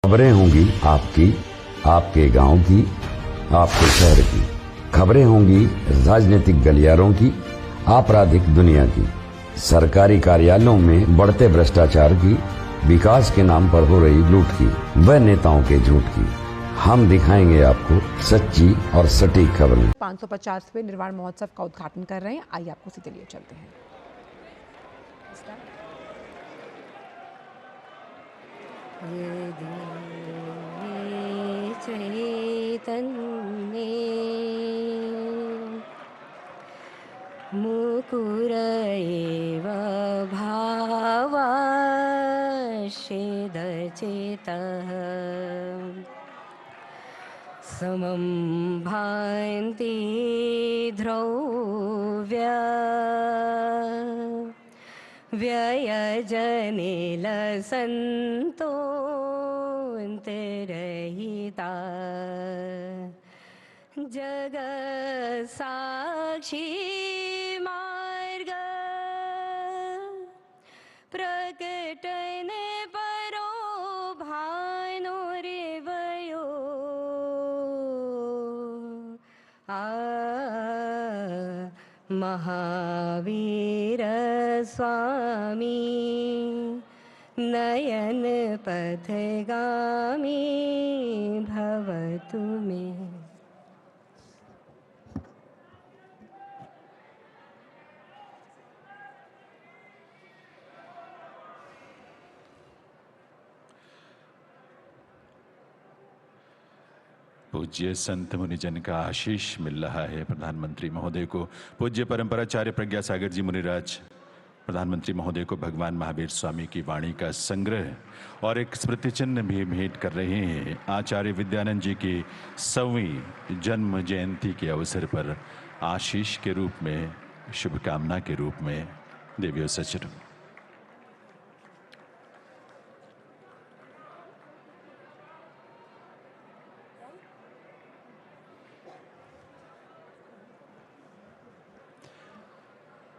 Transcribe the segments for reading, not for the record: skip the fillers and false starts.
खबरें होंगी आपकी, आपके गांव की, आपके शहर की। खबरें होंगी राजनीतिक गलियारों की, आपराधिक दुनिया की। सरकारी कार्यालयों में बढ़ते भ्रष्टाचार की, विकास के नाम पर हो रही लूट की, व नेताओं के झूठ की। हम दिखाएंगे आपको सच्ची और सटीक खबरें। 550वें निर्वाण महोत्सव का उद्घाटन कर रहे हैं। आइए आपको सीधे लिए चलते हैं। ये दिव्य चैतन्ये मुकुर एव भावाश्चेदचेतः समं भान्ति ध्रुव्या व्ययजनिलसन्तोऽन्तरहिता जगत्साक्षी मार्ग प्रकटने परो भानुरिवयो महावीर स्वामी नयन पथगामी भवतु मे। पूज्य संत मुनिजन का आशीष मिल रहा है प्रधानमंत्री महोदय को। पूज्य परंपराचार्य प्रज्ञा सागर जी मुनिराज प्रधानमंत्री महोदय को भगवान महावीर स्वामी की वाणी का संग्रह और एक स्मृति चिन्ह भी भेंट कर रहे हैं। आचार्य विद्यानंद जी की 100वीं जन्म जयंती के अवसर पर आशीष के रूप में, शुभकामना के रूप में देवियों सचर।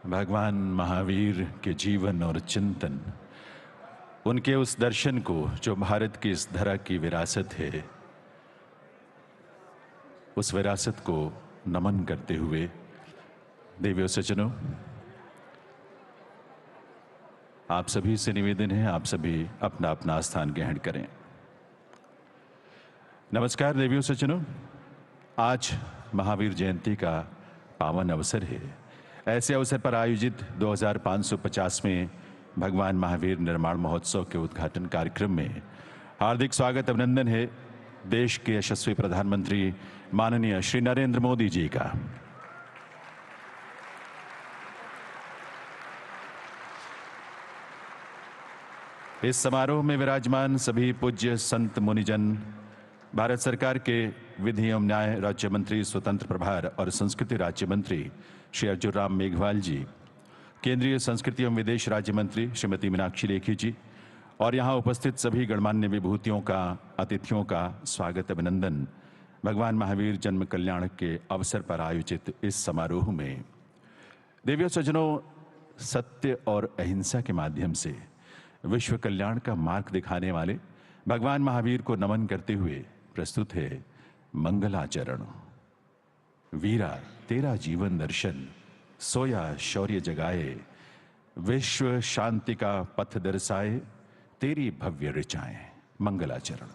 भगवान महावीर के जीवन और चिंतन, उनके उस दर्शन को जो भारत की इस धरा की विरासत है, उस विरासत को नमन करते हुए देवियों सज्जनों, आप सभी से निवेदन है, आप सभी अपना अपना स्थान ग्रहण करें। नमस्कार देवियों सज्जनों, आज महावीर जयंती का पावन अवसर है। ऐसे अवसर पर आयोजित 2550वें भगवान महावीर निर्माण महोत्सव के उद्घाटन कार्यक्रम में हार्दिक स्वागत अभिनंदन है देश के यशस्वी प्रधानमंत्री माननीय श्री नरेंद्र मोदी जी का। इस समारोह में विराजमान सभी पूज्य संत मुनिजन, भारत सरकार के विधि एवं न्याय राज्य मंत्री, स्वतंत्र प्रभार और संस्कृति राज्य मंत्री श्री अर्जुन राम मेघवाल जी, केंद्रीय संस्कृति एवं विदेश राज्य मंत्री श्रीमती मीनाक्षी लेखी जी और यहाँ उपस्थित सभी गणमान्य विभूतियों का, अतिथियों का स्वागत अभिनंदन। भगवान महावीर जन्म कल्याण के अवसर पर आयोजित इस समारोह में देवियों सज्जनों, सत्य और अहिंसा के माध्यम से विश्व कल्याण का मार्ग दिखाने वाले भगवान महावीर को नमन करते हुए प्रस्तुत है मंगलाचरण। वीरा तेरा जीवन दर्शन, सोया शौर्य जगाए, विश्व शांति का पथ दर्शाए, तेरी भव्य ऋचाएं। मंगलाचरण।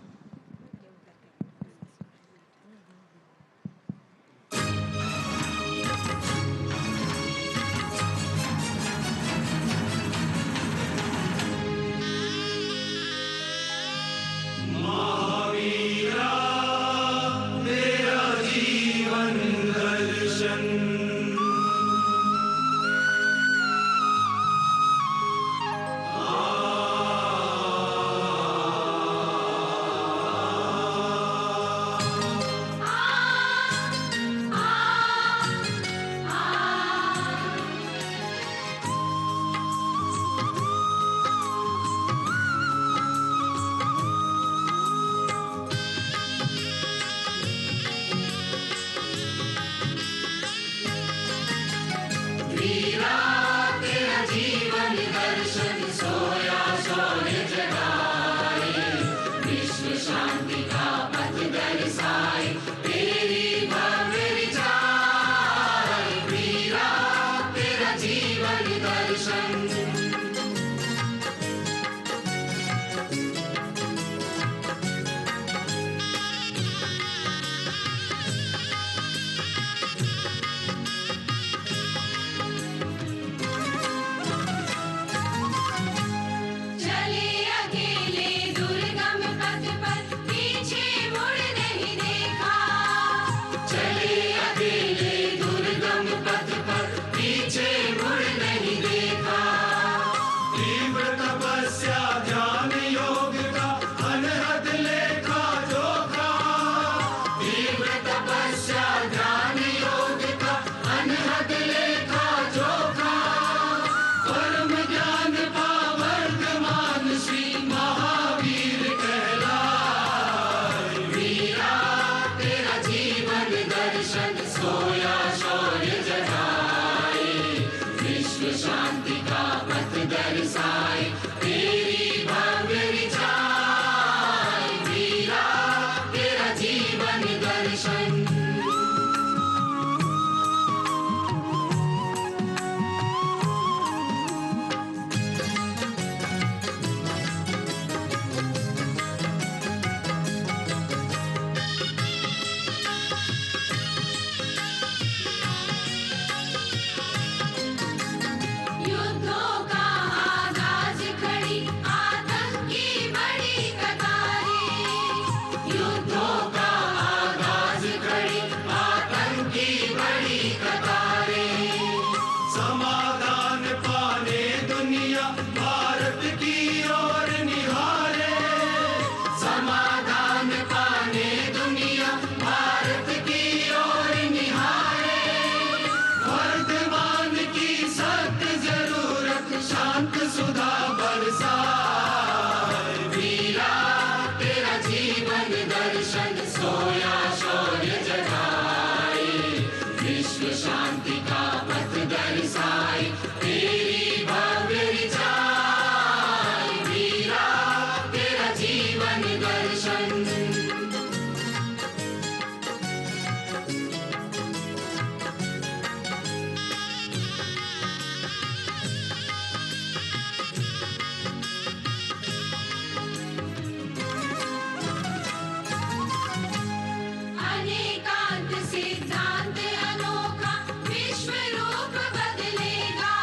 अनेकांत सिद्धांत अनोखा विश्व रूप बदलेगा।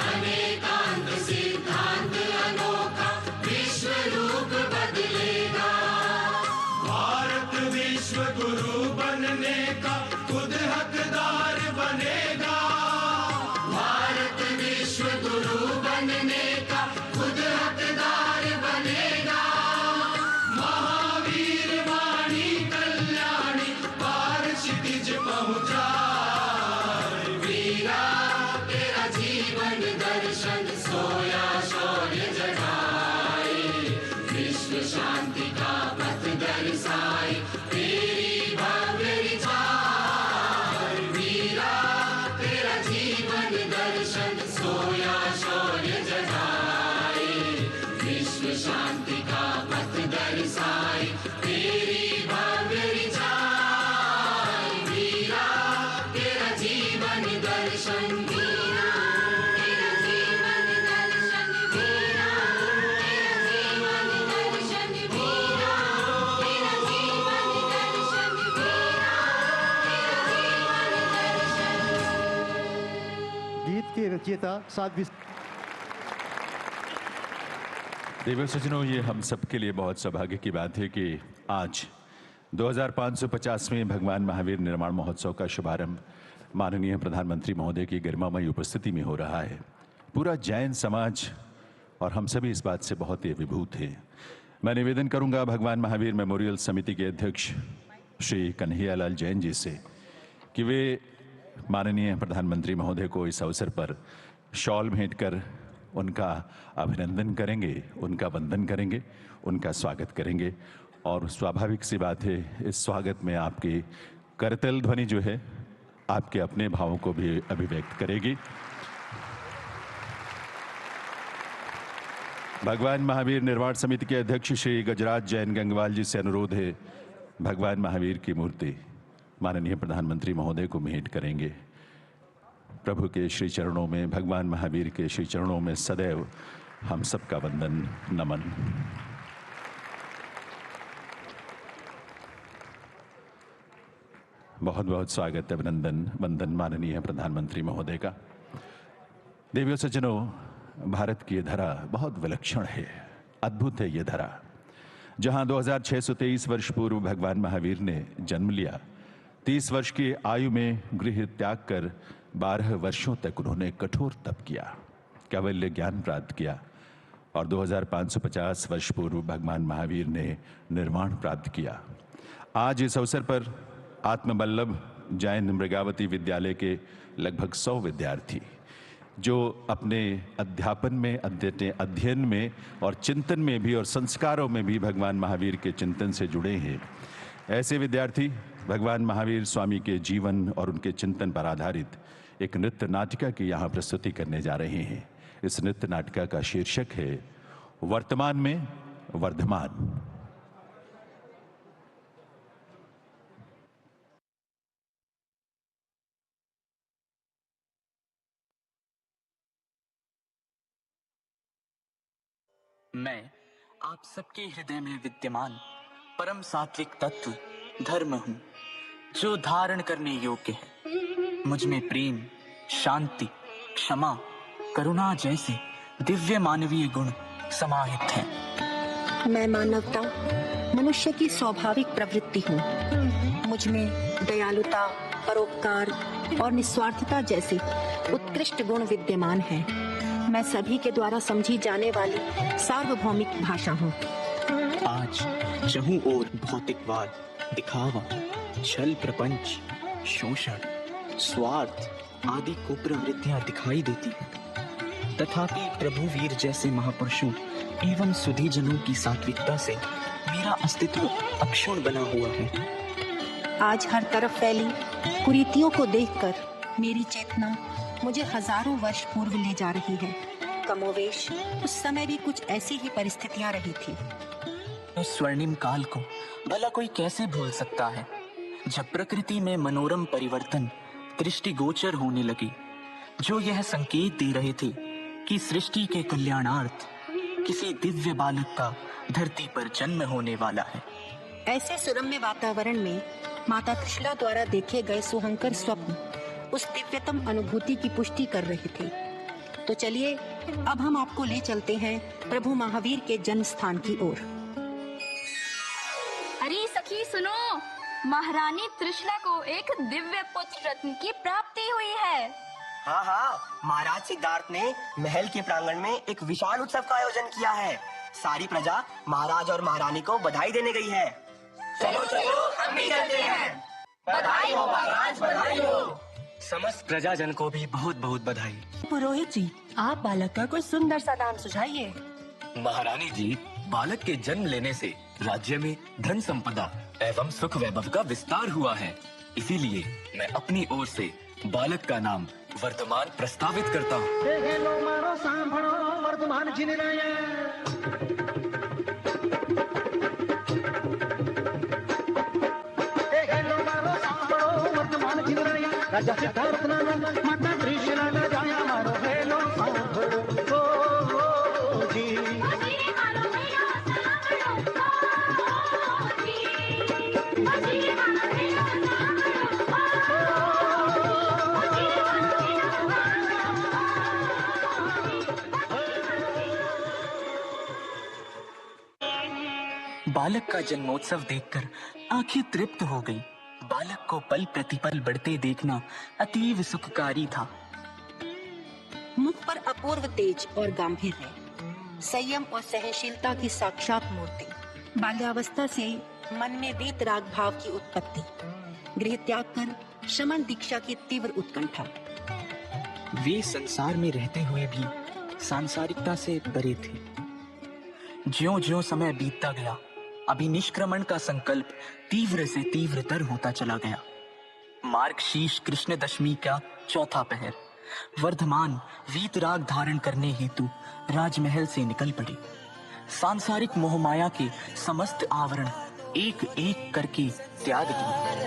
अनेकांत सिद्धांत अनोखा विश्व रूप बदलेगा। भारत विश्व गुरु बनने का खुद हकदार बनेगा। भारत विश्व गुरु बनने का खुद हकदार बनेगा। महावीर वाणी कल्याणी पार क्षितिज पहुंचाए। वीरा तेरा जीवन दर्शन सोया शौर्य जगाए। विश्व शांति का पथ दर्शाए तेरी भव्य रिझाए। वीरा तेरा जीवन दर्शन सोया शौर्य जगाए। विश्व शांति का पथ दर्शाए तेरी भव्य रिझाए। वीरा तेरा जीवन दर्शन। वीरा तेरा जीवन दर्शन। वीरा तेरा जीवन दर्शन। वीरा तेरा जीवन दर्शन। वीरा तेरा जीवन दर्शन। गीत के रचयिता साध्वी देवी सज्जनों, ये हम सबके लिए बहुत सौभाग्य की बात है कि आज 2550वें भगवान महावीर निर्माण महोत्सव का शुभारंभ माननीय प्रधानमंत्री महोदय की गरिमामयी उपस्थिति में हो रहा है। पूरा जैन समाज और हम सभी इस बात से बहुत ही विभूत हैं। मैं निवेदन करूंगा भगवान महावीर मेमोरियल समिति के अध्यक्ष श्री कन्हैयालाल जैन जी से कि वे माननीय प्रधानमंत्री महोदय को इस अवसर पर शॉल भेंट कर उनका अभिनंदन करेंगे, उनका वंदन करेंगे, उनका स्वागत करेंगे। और स्वाभाविक सी बात है, इस स्वागत में आपकी करतल ध्वनि जो है आपके अपने भावों को भी अभिव्यक्त करेगी। भगवान महावीर निर्माण समिति के अध्यक्ष श्री गजराज जैन गंगवाल जी से अनुरोध है, भगवान महावीर की मूर्ति माननीय प्रधानमंत्री महोदय को भेंट करेंगे। प्रभु के श्री चरणों में, भगवान महावीर के श्री चरणों में सदैव हम सबका वंदन नमन। बहुत बहुत स्वागत, अभिनंदन, वंदन माननीय प्रधानमंत्री महोदय का। देवियों सज्जनों, भारत की ये धरा बहुत विलक्षण है, अद्भुत है ये धरा, जहां 2623 वर्ष पूर्व भगवान महावीर ने जन्म लिया। 30 वर्ष की आयु में गृह त्याग कर 12 वर्षों तक उन्होंने कठोर तप किया, कैवल्य ज्ञान प्राप्त किया और 2550 वर्ष पूर्व भगवान महावीर ने निर्वाण प्राप्त किया। आज इस अवसर पर आत्मबल्लभ जैन मृगावती विद्यालय के लगभग 100 विद्यार्थी जो अपने अध्यापन में, अध्ययन में और चिंतन में भी और संस्कारों में भी भगवान महावीर के चिंतन से जुड़े हैं, ऐसे विद्यार्थी भगवान महावीर स्वामी के जीवन और उनके चिंतन पर आधारित एक नृत्य नाटिका की यहाँ प्रस्तुति करने जा रहे हैं। इस नृत्य नाटिका का शीर्षक है वर्तमान में वर्धमान। मैं आप सबके हृदय में विद्यमान परम सात्विक तत्व धर्म हूँ, जो धारण करने योग्य है। मुझ में प्रेम, शांति, क्षमा, करुणा जैसे दिव्य मानवीय गुण समाहित हैं। मैं मानवता, मनुष्य की स्वाभाविक प्रवृत्ति हूँ। मुझ में दयालुता, परोपकार और निस्वार्थता जैसे उत्कृष्ट गुण विद्यमान हैं। मैं सभी के द्वारा समझी जाने वाली सार्वभौमिक भाषा हूँ। आज चहु ओर भौतिकवाद, दिखावा, छल प्रपंच, शोषण, स्वार्थ आदि कुप्रवृत्तियां दिखाई देती हैं, तथापि प्रभु वीर जैसे महापुरुषों एवं सुधी जनों की सात्विकता से मेरा अस्तित्व अक्षुण्ण बना हुआ है। आज हर तरफ फैली कुरीतियों को देखकर मेरी चेतना मुझे हजारों वर्ष पूर्व ले जा रही है। कमोवेश उस समय भी कुछ ऐसी ही परिस्थितियां रही थी। उस स्वर्णिम काल को भला कोई कैसे भूल सकता है, जब प्रकृति में मनोरम परिवर्तन दृष्टिगोचर होने लगे, जो यह संकेत दे रहे थे कि सृष्टि के कल्याणार्थ किसी दिव्य बालक का धरती पर जन्म होने वाला है। ऐसे सुरम्य वातावरण में माता त्रिशला द्वारा देखे गए सुहंकर स्वप्न उस दिव्यतम अनुभूति की पुष्टि कर रहे थे। तो चलिए अब हम आपको ले चलते हैं प्रभु महावीर के जन्म स्थान की ओर। अरे सखी सुनो, महारानी त्रिशला को एक दिव्य पुत्र रत्न की प्राप्ति हुई है। हाँ हाँ, महाराज सिद्धार्थ ने महल के प्रांगण में एक विशाल उत्सव का आयोजन किया है। सारी प्रजा महाराज और महारानी को बधाई देने गई है। चलो चलो हम भी चलते हैं। बधाई हो महाराज, बधाई हो। समस्त प्रजाजन को भी बहुत बहुत बधाई। पुरोहित जी, आप बालक का कोई सुंदर सा नाम सुझाइए। महारानी जी, बालक के जन्म लेने से राज्य में धन संपदा एवं सुख वैभव का विस्तार हुआ है। इसीलिए मैं अपनी ओर से बालक का नाम वर्तमान प्रस्तावित करता हूँ। राजा सिद्धार्थ माता त्रिशला जाया मारो हेलो सांभळो ओ जी। बालक का जन्मोत्सव देखकर आंखें तृप्त हो गई। बालक को पल प्रतिपल बढ़ते देखना अतीव सुखकारी था। मुख पर अपूर्व तेज और गांभीर्य, संयम और सहनशीलता की साक्षात मूर्ति। बाल्यावस्था से मन में वीतराग भाव की उत्पत्ति, गृह त्याग कर शमन दीक्षा की तीव्र उत्कंठा। वे संसार में रहते हुए भी सांसारिकता से परे थे। ज्यों-ज्यों समय बीतता गया, अभिनिष्क्रमण का संकल्प तीव्र से तीव्रतर होता चला गया। मार्गशीर्ष कृष्ण दशमी का चौथा पहर, वर्धमान वीतराग धारण करने हेतु राजमहल से निकल पड़े। सांसारिक मोहमाया के समस्त आवरण एक एक करके त्याग दिए।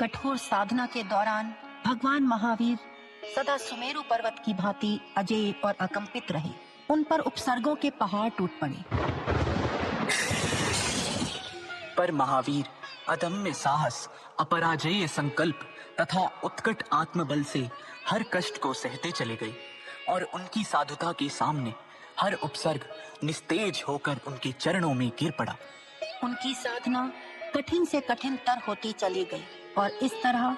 कठोर साधना के दौरान भगवान महावीर सदा सुमेरु पर्वत की भांति अजेय और अकंपित रहे। उन पर उपसर्गों के पहाड़ टूट पड़े। पर महावीर अदम्य साहस, अपराजेय संकल्प तथा उत्कट आत्मबल से हर कष्ट को सहते चले गए और उनकी साधुता के सामने हर उपसर्ग निस्तेज होकर उनके चरणों में गिर पड़ा। उनकी साधना कठिन से कठिन तर होती चली गई और इस तरह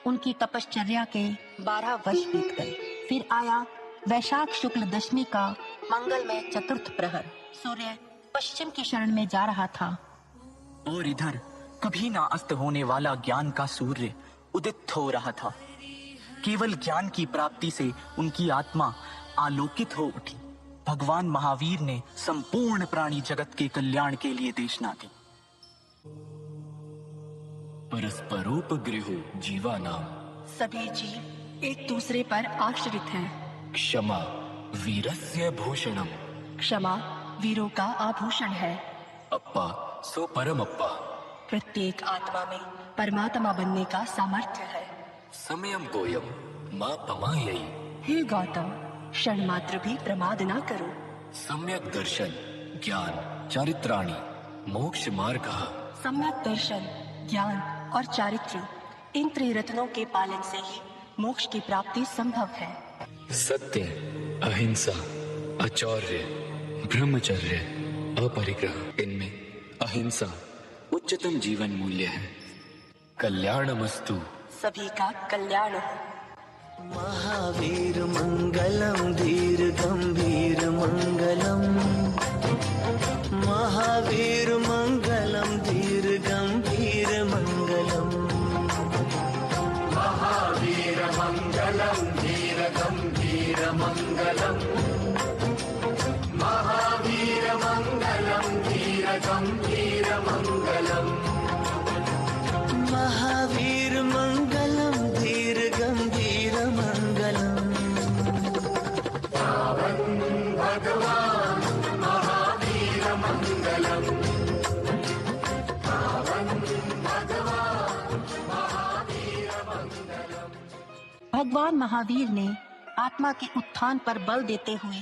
उनकी तपश्चर्या के 12 वर्ष बीत गए। फिर आया वैशाख शुक्ल दशमी का मंगलमय चतुर्थ प्रहर। सूर्य पश्चिम की शरण में जा रहा था और इधर कभी ना अस्त होने वाला ज्ञान का सूर्य उदित हो रहा था। केवल ज्ञान की प्राप्ति से उनकी आत्मा आलोकित हो उठी। भगवान महावीर ने संपूर्ण प्राणी जगत के कल्याण के लिए देशना दी। परस्परोपग्रहो जीवानाम, सभी जीव एक दूसरे पर आश्रित हैं। क्षमा वीरस्य भूषणम, क्षमा वीरों का आभूषण है। अप्पा सो परम अप्पा, प्रत्येक आत्मा में परमात्मा बनने का सामर्थ्य है। समयम गोयम मां पमायई, हे गौतम, क्षण मात्र भी प्रमाद ना करो। सम्यक दर्शन ज्ञान चारित्राणि मोक्ष मार्गः, सम्यक दर्शन, ज्ञान और चारित्र, इन त्रिरत्नों के पालन से ही मोक्ष की प्राप्ति संभव है। सत्य, अहिंसा, आचौर्य, ब्रह्मचर्य, अपरिग्रह, इनमें अहिंसा उच्चतम जीवन मूल्य है। कल्याणमस्तु, सभी का कल्याण हो। महावीर मंगलम धीर गंभीर मंगलम, महावीर मंगलम धीर गंभीर मंगलम, महावीर मंगलम धीर गंभीर मंगलम, महावीर मंगलम धीर गंभीर मंगलम। भगवान महावीर ने आत्मा के उत्थान पर बल देते हुए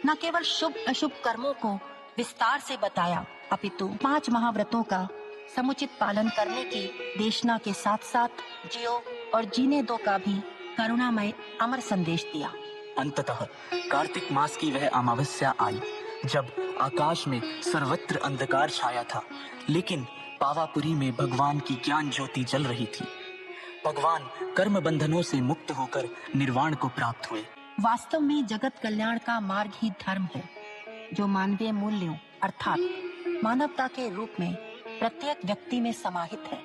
न केवल शुभ अशुभ कर्मों को विस्तार से बताया, अपितु 5 महाव्रतों का समुचित पालन करने की देशना के साथ साथ जियो और जीने दो का भी करुणामय अमर संदेश दिया। अंततः कार्तिक मास की वह अमावस्या आई जब आकाश में सर्वत्र अंधकार छाया था, लेकिन पावापुरी में भगवान की ज्ञान ज्योति जल रही थी। भगवान कर्म बंधनों से मुक्त होकर निर्वाण को प्राप्त हुए। वास्तव में जगत कल्याण का मार्ग ही धर्म है, जो मानवीय मूल्यों अर्थात मानवता के रूप में प्रत्येक व्यक्ति में समाहित है।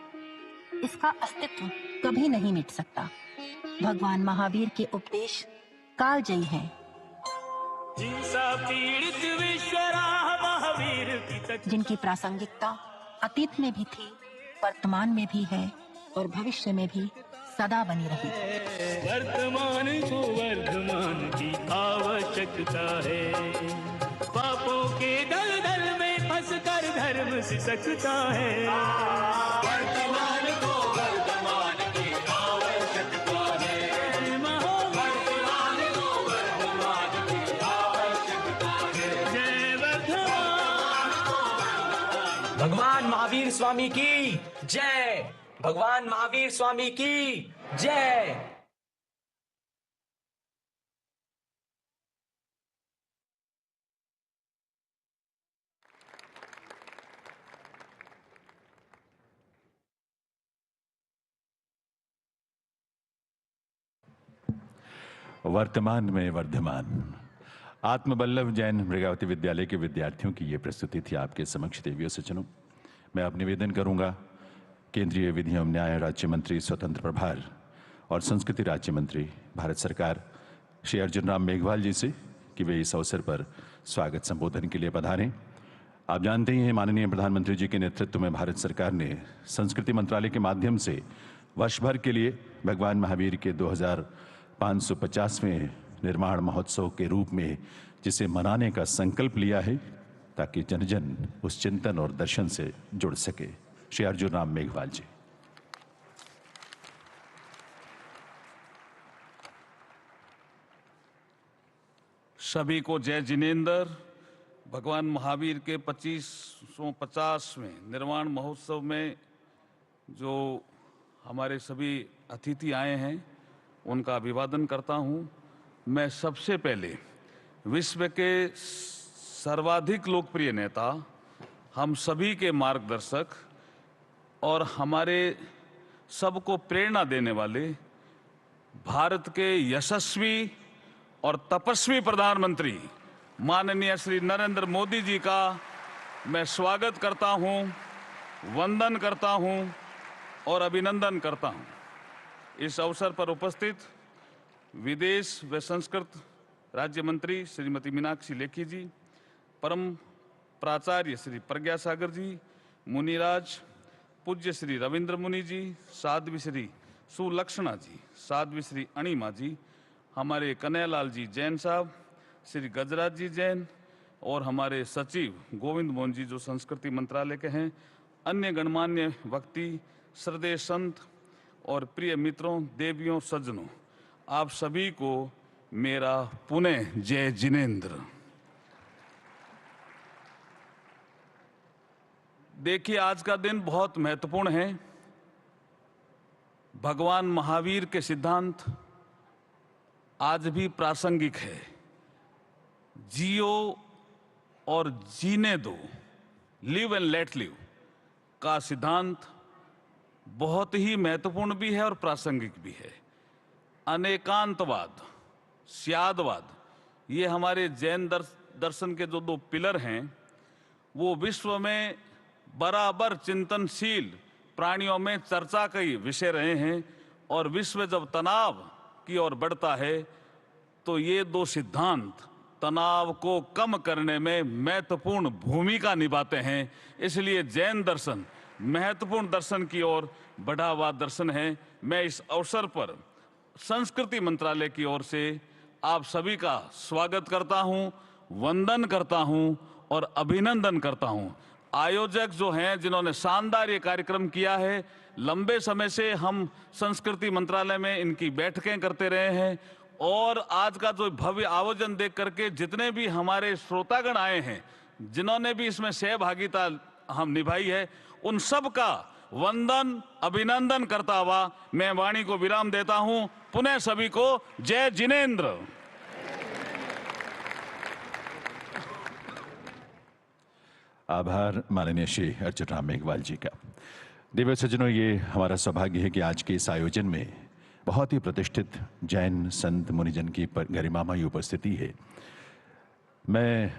इसका अस्तित्व कभी नहीं मिट सकता। भगवान महावीर के उपदेश कालजयी हैं। जिनकी प्रासंगिकता अतीत में भी थी, वर्तमान में भी है और भविष्य में भी सदा बनी रही। वर्तमान को वर्धमान की आवश्यकता है, पापों के दलदल में फंसकर धर्म सिसकता है। वर्तमान को वर्धमान की आवश्यकता है, वर्तमान को वर्धमान की आवश्यकता है। जय वर्धमान। भगवान महावीर स्वामी की जय। भगवान महावीर स्वामी की जय। वर्तमान में वर्धमान। आत्मबल्लभ जैन मृगावती विद्यालय के विद्यार्थियों की ये प्रस्तुति थी आपके समक्ष। देवियों सज्जनों, मैं अब निवेदन करूंगा केंद्रीय विधि एवं न्याय राज्य मंत्री स्वतंत्र प्रभार और संस्कृति राज्य मंत्री भारत सरकार श्री अर्जुन राम मेघवाल जी से कि वे इस अवसर पर स्वागत संबोधन के लिए पधारें। आप जानते ही हैं, माननीय प्रधानमंत्री जी के नेतृत्व में भारत सरकार ने संस्कृति मंत्रालय के माध्यम से वर्ष भर के लिए भगवान महावीर के 2550वें निर्माण महोत्सव के रूप में जिसे मनाने का संकल्प लिया है, ताकि जन जन उस चिंतन और दर्शन से जुड़ सके। श्री अर्जुन राम मेघवाल जी। सभी को जय जिनेंद्र। भगवान महावीर के 2550वें निर्वाण महोत्सव में जो हमारे सभी अतिथि आए हैं, उनका अभिवादन करता हूं। मैं सबसे पहले विश्व के सर्वाधिक लोकप्रिय नेता, हम सभी के मार्गदर्शक और हमारे सबको प्रेरणा देने वाले भारत के यशस्वी और तपस्वी प्रधानमंत्री माननीय श्री नरेंद्र मोदी जी का मैं स्वागत करता हूं, वंदन करता हूं और अभिनंदन करता हूं। इस अवसर पर उपस्थित विदेश व संस्कृत राज्य मंत्री श्रीमती मीनाक्षी लेखी जी, परम प्राचार्य श्री प्रज्ञा सागर जी, मुनिराज पूज्य श्री रविंद्र मुनि जी, साध्वी श्री सुलक्षणा जी, साध्वी श्री अणिमा जी, हमारे कन्हैयालाल जी जैन साहब, श्री गजराज जी जैन और हमारे सचिव गोविंद मोहन जी जो संस्कृति मंत्रालय के हैं, अन्य गणमान्य व्यक्ति, श्रद्धेय संत और प्रिय मित्रों, देवियों, सज्जनों, आप सभी को मेरा पुनः जय जिनेंद्र। देखिए, आज का दिन बहुत महत्वपूर्ण है। भगवान महावीर के सिद्धांत आज भी प्रासंगिक है। जियो और जीने दो, लिव एंड लेट लिव का सिद्धांत बहुत ही महत्वपूर्ण भी है और प्रासंगिक भी है। अनेकांतवाद, स्यादवाद, ये हमारे जैन दर्शन के जो 2 पिलर हैं, वो विश्व में बराबर चिंतनशील प्राणियों में चर्चा के विषय रहे हैं। और विश्व जब तनाव की ओर बढ़ता है तो ये 2 सिद्धांत तनाव को कम करने में महत्वपूर्ण भूमिका निभाते हैं। इसलिए जैन दर्शन महत्वपूर्ण दर्शन की ओर बढ़ा हुआ दर्शन है। मैं इस अवसर पर संस्कृति मंत्रालय की ओर से आप सभी का स्वागत करता हूं, वंदन करता हूं और अभिनंदन करता हूं। आयोजक जो हैं जिन्होंने शानदार ये कार्यक्रम किया है। लंबे समय से हम संस्कृति मंत्रालय में इनकी बैठकें करते रहे हैं और आज का जो भव्य आयोजन देख करके जितने भी हमारे श्रोतागण आए हैं, जिन्होंने भी इसमें सहभागिता हम निभाई है, उन सब का वंदन अभिनंदन करता हुआ मैं वाणी को विराम देता हूं। पुनः सभी को जय जिनेंद्र। आभार माननीय श्री अर्जुन राम मेघवाल जी का। दिव्य सज्जनों, ये हमारा सौभाग्य है कि आज के इस आयोजन में बहुत ही प्रतिष्ठित जैन संत मुनिजन की गरिमामयी उपस्थिति है। मैं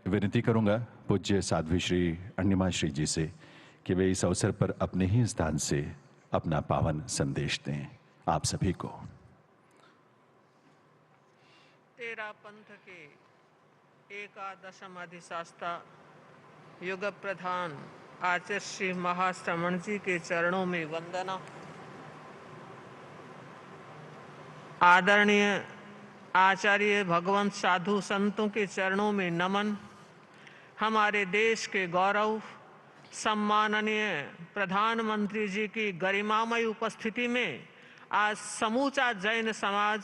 विनती करूंगा पूज्य साध्वी श्री अण्णिमा श्री जी से कि वे इस अवसर पर अपने ही स्थान से अपना पावन संदेश दें आप सभी को। तेरा पंथ के एकादशम अधिशास्ता युग प्रधान आचार्य श्री महाश्रमण जी के चरणों में वंदना। आदरणीय आचार्य भगवंत साधु संतों के चरणों में नमन। हमारे देश के गौरव सम्माननीय प्रधानमंत्री जी की गरिमामय उपस्थिति में आज समूचा जैन समाज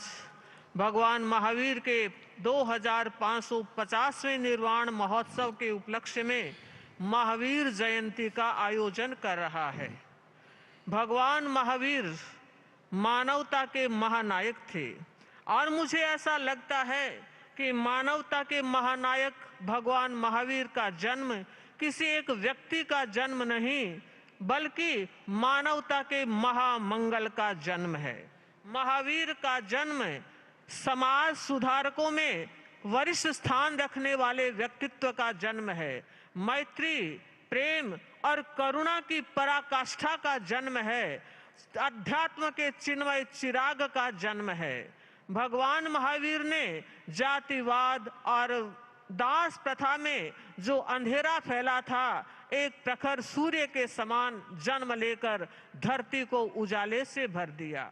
भगवान महावीर के 2550वें निर्वाण महोत्सव के उपलक्ष्य में महावीर जयंती का आयोजन कर रहा है। भगवान महावीर मानवता के महानायक थे और मुझे ऐसा लगता है कि मानवता के महानायक भगवान महावीर का जन्म किसी एक व्यक्ति का जन्म नहीं बल्कि मानवता के महामंगल का जन्म है। महावीर का जन्म समाज सुधारकों में वरिष्ठ स्थान रखने वाले व्यक्तित्व का जन्म है। मैत्री, प्रेम और करुणा की पराकाष्ठा का जन्म है। अध्यात्म के चिन्मय चिराग का जन्म है। भगवान महावीर ने जातिवाद और दास प्रथा में जो अंधेरा फैला था, एक प्रखर सूर्य के समान जन्म लेकर धरती को उजाले से भर दिया।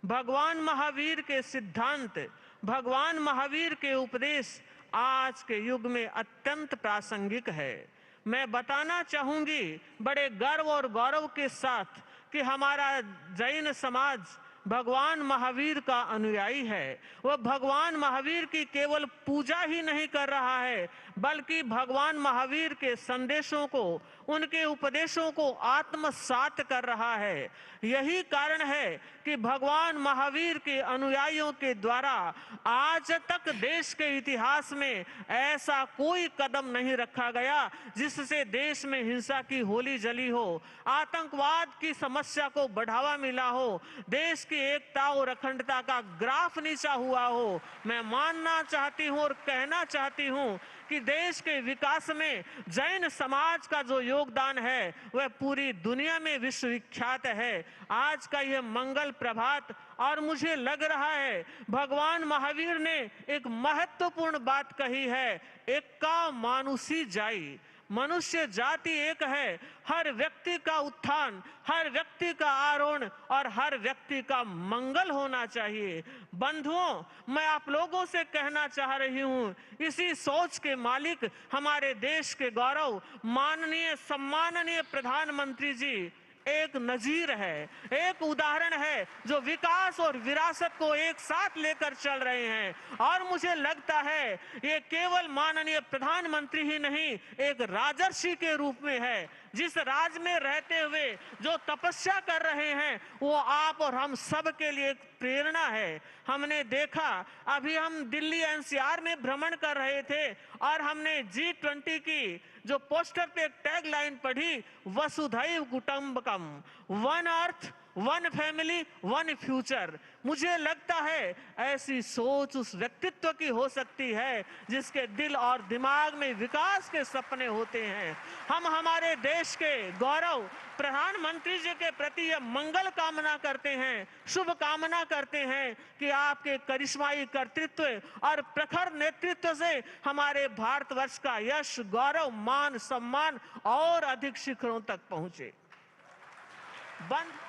भगवान महावीर के सिद्धांत, भगवान महावीर के उपदेश आज के युग में अत्यंत प्रासंगिक है। मैं बताना चाहूंगी बड़े गर्व और गौरव के साथ कि हमारा जैन समाज भगवान महावीर का अनुयायी है। वह भगवान महावीर की केवल पूजा ही नहीं कर रहा है बल्कि भगवान महावीर के संदेशों को, उनके उपदेशों को आत्मसात कर रहा है। यही कारण है कि भगवान महावीर के अनुयायियों के द्वारा आज तक देश के इतिहास में ऐसा कोई कदम नहीं रखा गया जिससे देश में हिंसा की होली जली हो, आतंकवाद की समस्या को बढ़ावा मिला हो, देश की एकता और अखंडता का ग्राफ नीचा हुआ हो। मैं मानना चाहती हूँ और कहना चाहती हूँ कि देश के विकास में जैन समाज का जो योगदान है वह पूरी दुनिया में विश्वविख्यात है। आज का यह मंगल प्रभात, और मुझे लग रहा है भगवान महावीर ने एक महत्वपूर्ण बात कही है, एक्का मानुषी जाई। मनुष्य जाति एक है, हर व्यक्ति का उत्थान, हर व्यक्ति का आरोहण और हर व्यक्ति का मंगल होना चाहिए। बंधुओं, मैं आप लोगों से कहना चाह रही हूं, इसी सोच के मालिक हमारे देश के गौरव माननीय सम्माननीय प्रधानमंत्री जी एक नजीर है, एक उदाहरण है जो विकास और विरासत को एक साथ लेकर चल रहे हैं। और मुझे लगता है ये केवल माननीय प्रधानमंत्री ही नहीं, एक राजर्षि के रूप में है। जिस राज में रहते हुए जो तपस्या कर रहे हैं वो आप और हम सब के लिए एक प्रेरणा है। हमने देखा, अभी हम दिल्ली एनसीआर में भ्रमण कर रहे थे और हमने G20 की जो पोस्टर पे एक टैग लाइन पढ़ी, वसुधैव कुटुंबकम, one earth, one family, one future. मुझे लगता है ऐसी सोच उस व्यक्तित्व की हो सकती है जिसके दिल और दिमाग में विकास के सपने होते हैं। हम हमारे देश के गौरव प्रधानमंत्री जी के प्रति यह मंगल कामना करते हैं, शुभ कामना करते हैं कि आपके करिश्माई कर्तृत्व और प्रखर नेतृत्व से हमारे भारतवर्ष का यश, गौरव, मान, सम्मान और अधिक शिखरों तक पहुंचे।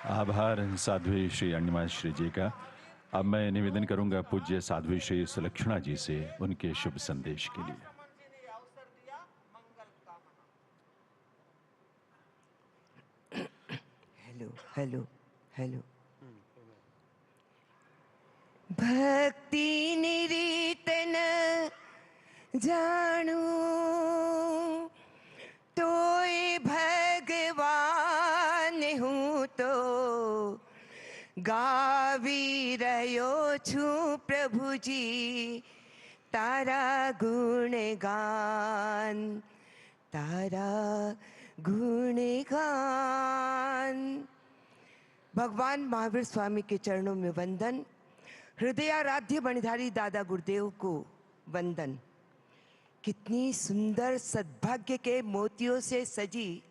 आभार साध्वी श्री अण्णिमा श्री जी का। अब मैं निवेदन करूंगा पूज्य साध्वी श्री सुलक्षणा जी से उनके शुभ संदेश के लिए। Hello hello. भक्ति निरीत न जानू तोय भगवान हूँ तो गावी रह्यो छू प्रभु जी तारा गुणगान तारा गुणगान। भगवान महावीर स्वामी के चरणों में वंदन। हृदयाराध्य मणिधारी दादा गुरुदेव को वंदन। कितनी सुंदर सद्भाग्य के मोतियों से सजी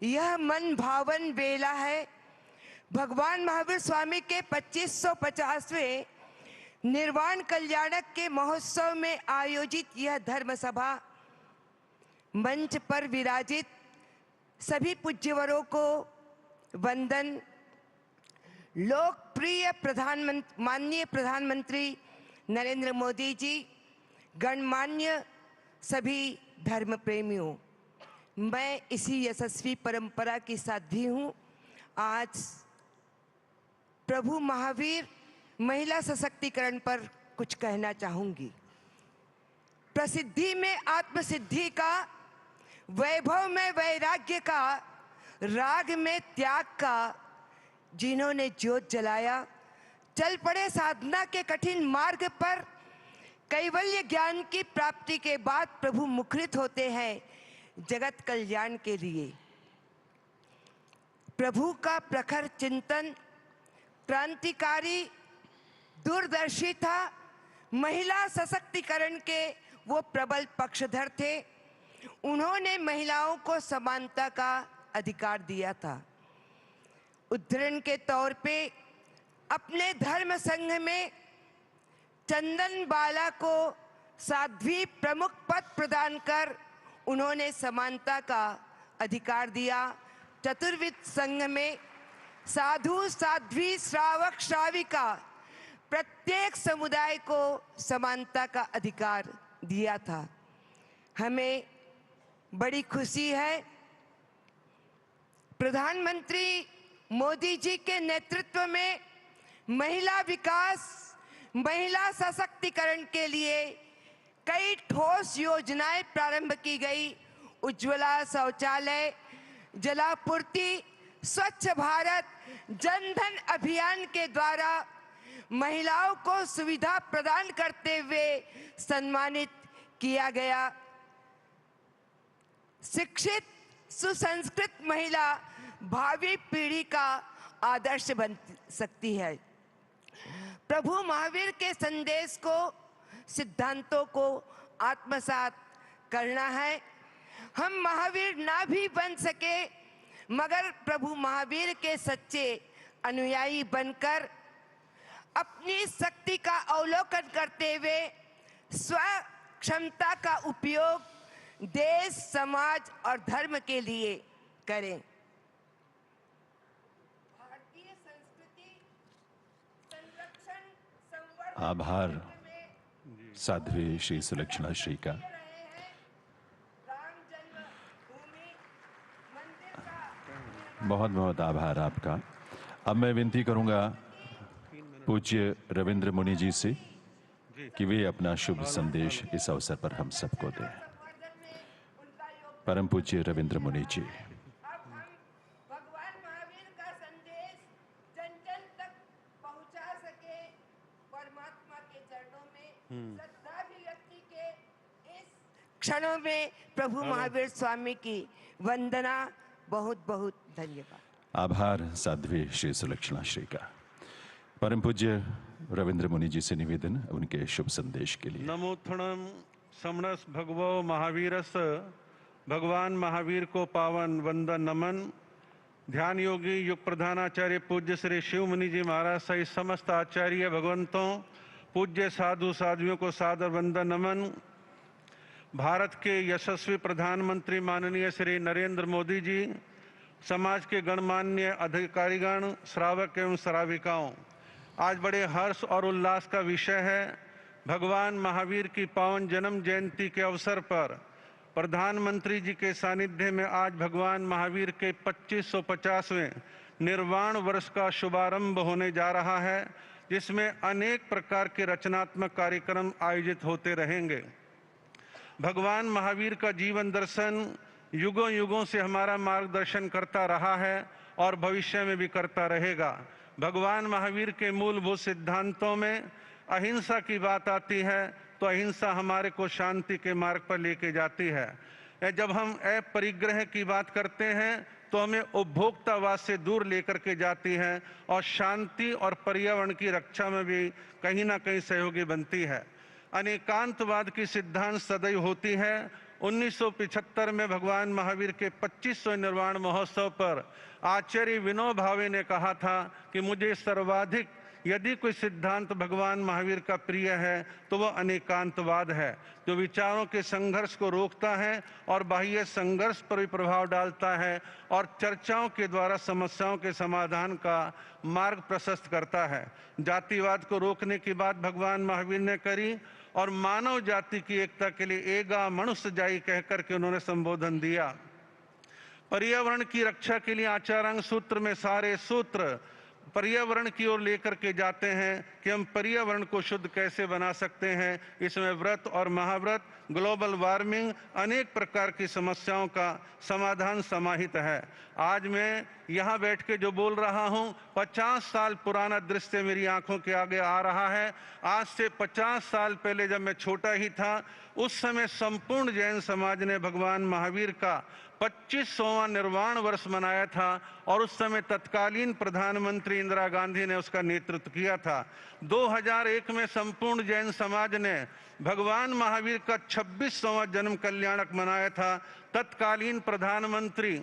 यह मन भावन बेला है। भगवान महावीर स्वामी के 2550वें निर्वाण कल्याणक के महोत्सव में आयोजित यह धर्म सभा मंच पर विराजित सभी पूज्यवरों को वंदन। लोकप्रिय माननीय प्रधानमंत्री नरेंद्र मोदी जी, गणमान्य सभी धर्म प्रेमियों, मैं इसी यशस्वी परंपरा की साध्वी हूँ। आज प्रभु महावीर महिला सशक्तिकरण पर कुछ कहना चाहूंगी। प्रसिद्धि में आत्मसिद्धि का, वैभव में वैराग्य का, राग में त्याग का जिन्होंने ज्योत जलाया, चल पड़े साधना के कठिन मार्ग पर। कैवल्य ज्ञान की प्राप्ति के बाद प्रभु मुखरित होते हैं जगत कल्याण के लिए। प्रभु का प्रखर चिंतन क्रांतिकारी दूरदर्शी था। महिला सशक्तिकरण के वो प्रबल पक्षधर थे। उन्होंने महिलाओं को समानता का अधिकार दिया था। उदाहरण के तौर पे अपने धर्म संघ में चंदन बाला को साध्वी प्रमुख पद प्रदान कर उन्होंने समानता का अधिकार दिया। चतुर्विद संघ में साधु साध्वी श्रावक श्राविका प्रत्येक समुदाय को समानता का अधिकार दिया था। हमें बड़ी खुशी है प्रधानमंत्री मोदी जी के नेतृत्व में महिला विकास, महिला सशक्तिकरण के लिए कई ठोस योजनाएं प्रारंभ की गई। उज्ज्वला शौचालय, जलापूर्ति, स्वच्छ भारत, जनधन अभियान के द्वारा महिलाओं को सुविधा प्रदान करते हुए सम्मानित किया गया। शिक्षित सुसंस्कृत महिला भावी पीढ़ी का आदर्श बन सकती है। प्रभु महावीर के संदेश को, सिद्धांतों को आत्मसात करना है। हम महावीर ना भी बन सके मगर प्रभु महावीर के सच्चे अनुयायी बनकर अपनी शक्ति का अवलोकन करते हुए स्व क्षमता का उपयोग देश, समाज और धर्म के लिए करें। आभार साध्वी श्री सुलक्षणा श्री का। बहुत बहुत आभार आपका। अब मैं विनती करूंगा पूज्य रविंद्र मुनि जी से कि वे अपना शुभ संदेश इस अवसर पर हम सबको दें। परम पूज्य रविंद्र मुनि जी। भगवान महावीर का संदेश जन जन तक पहुंचा सके, परमात्मा के चरणों में श्रद्धाभिव्यक्ति के इस क्षणों में प्रभु महावीर स्वामी की वंदना। बहुत बहुत धन्यवाद। आभार साध्वी श्री सुलक्षणा श्री का। परम पूज्य रविंद्र मुनि जी से निवेदन उनके शुभ संदेश के लिए। नमोत्थनम समणस भगवो महावीरस। भगवान महावीर को पावन वंदन नमन। ध्यान योगी युग प्रधानाचार्य पूज्य श्री शिव मुनि जी महाराज सहित समस्त आचार्य भगवंतों, पूज्य साधु साध्वियों को सादर वंदन नमन। भारत के यशस्वी प्रधानमंत्री माननीय श्री नरेंद्र मोदी जी, समाज के गणमान्य अधिकारीगण, श्रावक एवं श्राविकाओं, आज बड़े हर्ष और उल्लास का विषय है। भगवान महावीर की पावन जन्म जयंती के अवसर पर प्रधानमंत्री जी के सानिध्य में आज भगवान महावीर के 2550वें निर्वाण वर्ष का शुभारंभ होने जा रहा है, जिसमें अनेक प्रकार के रचनात्मक कार्यक्रम आयोजित होते रहेंगे। भगवान महावीर का जीवन दर्शन युगों युगों से हमारा मार्गदर्शन करता रहा है और भविष्य में भी करता रहेगा। भगवान महावीर के मूलभूत सिद्धांतों में अहिंसा की बात आती है, तो अहिंसा हमारे को शांति के मार्ग पर लेके जाती है। जब हम अपरिग्रह की बात करते हैं तो हमें उपभोक्तावाद से दूर लेकर के जाती है और शांति और पर्यावरण की रक्षा में भी कहीं ना कहीं सहयोगी बनती है। अनेकांतवाद की सिद्धांत सदैव होती है। 1975 में भगवान महावीर के 25वें निर्वाण महोत्सव पर आचार्य विनोबा भावे ने कहा था कि मुझे सर्वाधिक यदि कोई सिद्धांत भगवान महावीर का प्रिय है तो वह अनेकांतवाद है, जो विचारों के संघर्ष को रोकता है और बाह्य संघर्ष पर भी प्रभाव डालता है और चर्चाओं के द्वारा समस्याओं के समाधान का मार्ग प्रशस्त करता है। जातिवाद को रोकने की बात भगवान महावीर ने करी और मानव जाति की एकता के लिए एगा मनुष्य जाई कहकर के उन्होंने संबोधन दिया। पर्यावरण की रक्षा के लिए आचारांग सूत्र में सारे सूत्र पर्यावरण की ओर लेकर के जाते हैं कि हम पर्यावरण को शुद्ध कैसे बना सकते हैं। इसमें व्रत और महाव्रत, ग्लोबल वार्मिंग, अनेक प्रकार की समस्याओं का समाधान समाहित है। आज मैं यहाँ बैठ के जो बोल रहा हूँ, 50 साल पुराना दृश्य मेरी आंखों के आगे आ रहा है। आज से 50 साल पहले जब मैं छोटा ही था, उस समय संपूर्ण जैन समाज ने भगवान महावीर का 25वां निर्वाण वर्ष मनाया था और उस समय तत्कालीन प्रधानमंत्री इंदिरा गांधी ने उसका नेतृत्व किया था। 2001 में संपूर्ण जैन समाज ने भगवान महावीर का 26वां जन्म कल्याणक मनाया था। तत्कालीन प्रधानमंत्री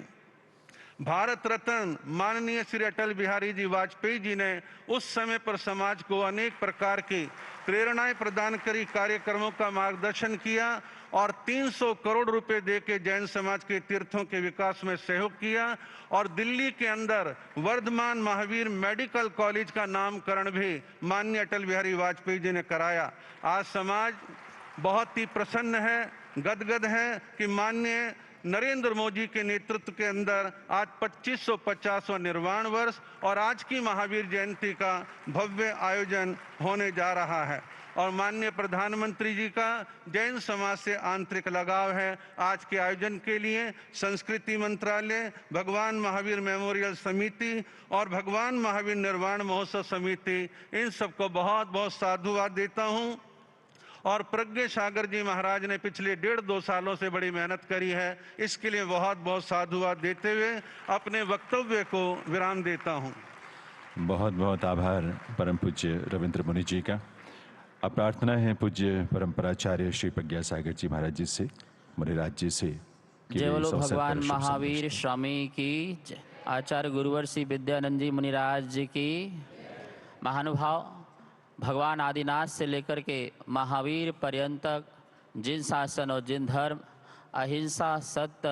भारत रत्न माननीय श्री अटल बिहारी जी वाजपेयी जी ने उस समय पर समाज को अनेक प्रकार की प्रेरणाएं प्रदान करी, कार्यक्रमों का मार्गदर्शन किया और 300 करोड़ रुपए देके जैन समाज के तीर्थों के विकास में सहयोग किया और दिल्ली के अंदर वर्धमान महावीर मेडिकल कॉलेज का नामकरण भी माननीय अटल बिहारी वाजपेयी जी ने कराया। आज समाज बहुत ही प्रसन्न है, गदगद है कि माननीय नरेंद्र मोदी के नेतृत्व के अंदर आज 2550वां निर्वाण वर्ष और आज की महावीर जयंती का भव्य आयोजन होने जा रहा है और माननीय प्रधानमंत्री जी का जैन समाज से आंतरिक लगाव है। आज के आयोजन के लिए संस्कृति मंत्रालय, भगवान महावीर मेमोरियल समिति और भगवान महावीर निर्वाण महोत्सव समिति, इन सबको बहुत बहुत साधुवाद देता हूँ। और प्रज्ञ सागर जी महाराज ने पिछले 1.5-2 सालों से बड़ी मेहनत करी है, इसके लिए बहुत बहुत साधुवाद देते हुए अपने वक्तव्य को विराम देता हूँ। बहुत बहुत आभार परम पूज्य रविंद्र मुनि जी का। अब प्रार्थना है पूज्य परंपराचार्य श्री प्रज्ञा सागर जी महाराज जी से, मुनिराज जी से। जय बोलो भगवान महावीर स्वामी की, आचार्य गुरुवर श्री विद्यानंद जी मुनिराज जी की। महानुभाव, भगवान आदिनाथ से लेकर के महावीर पर्यंतक जिन शासन और जिन धर्म अहिंसा, सत्य,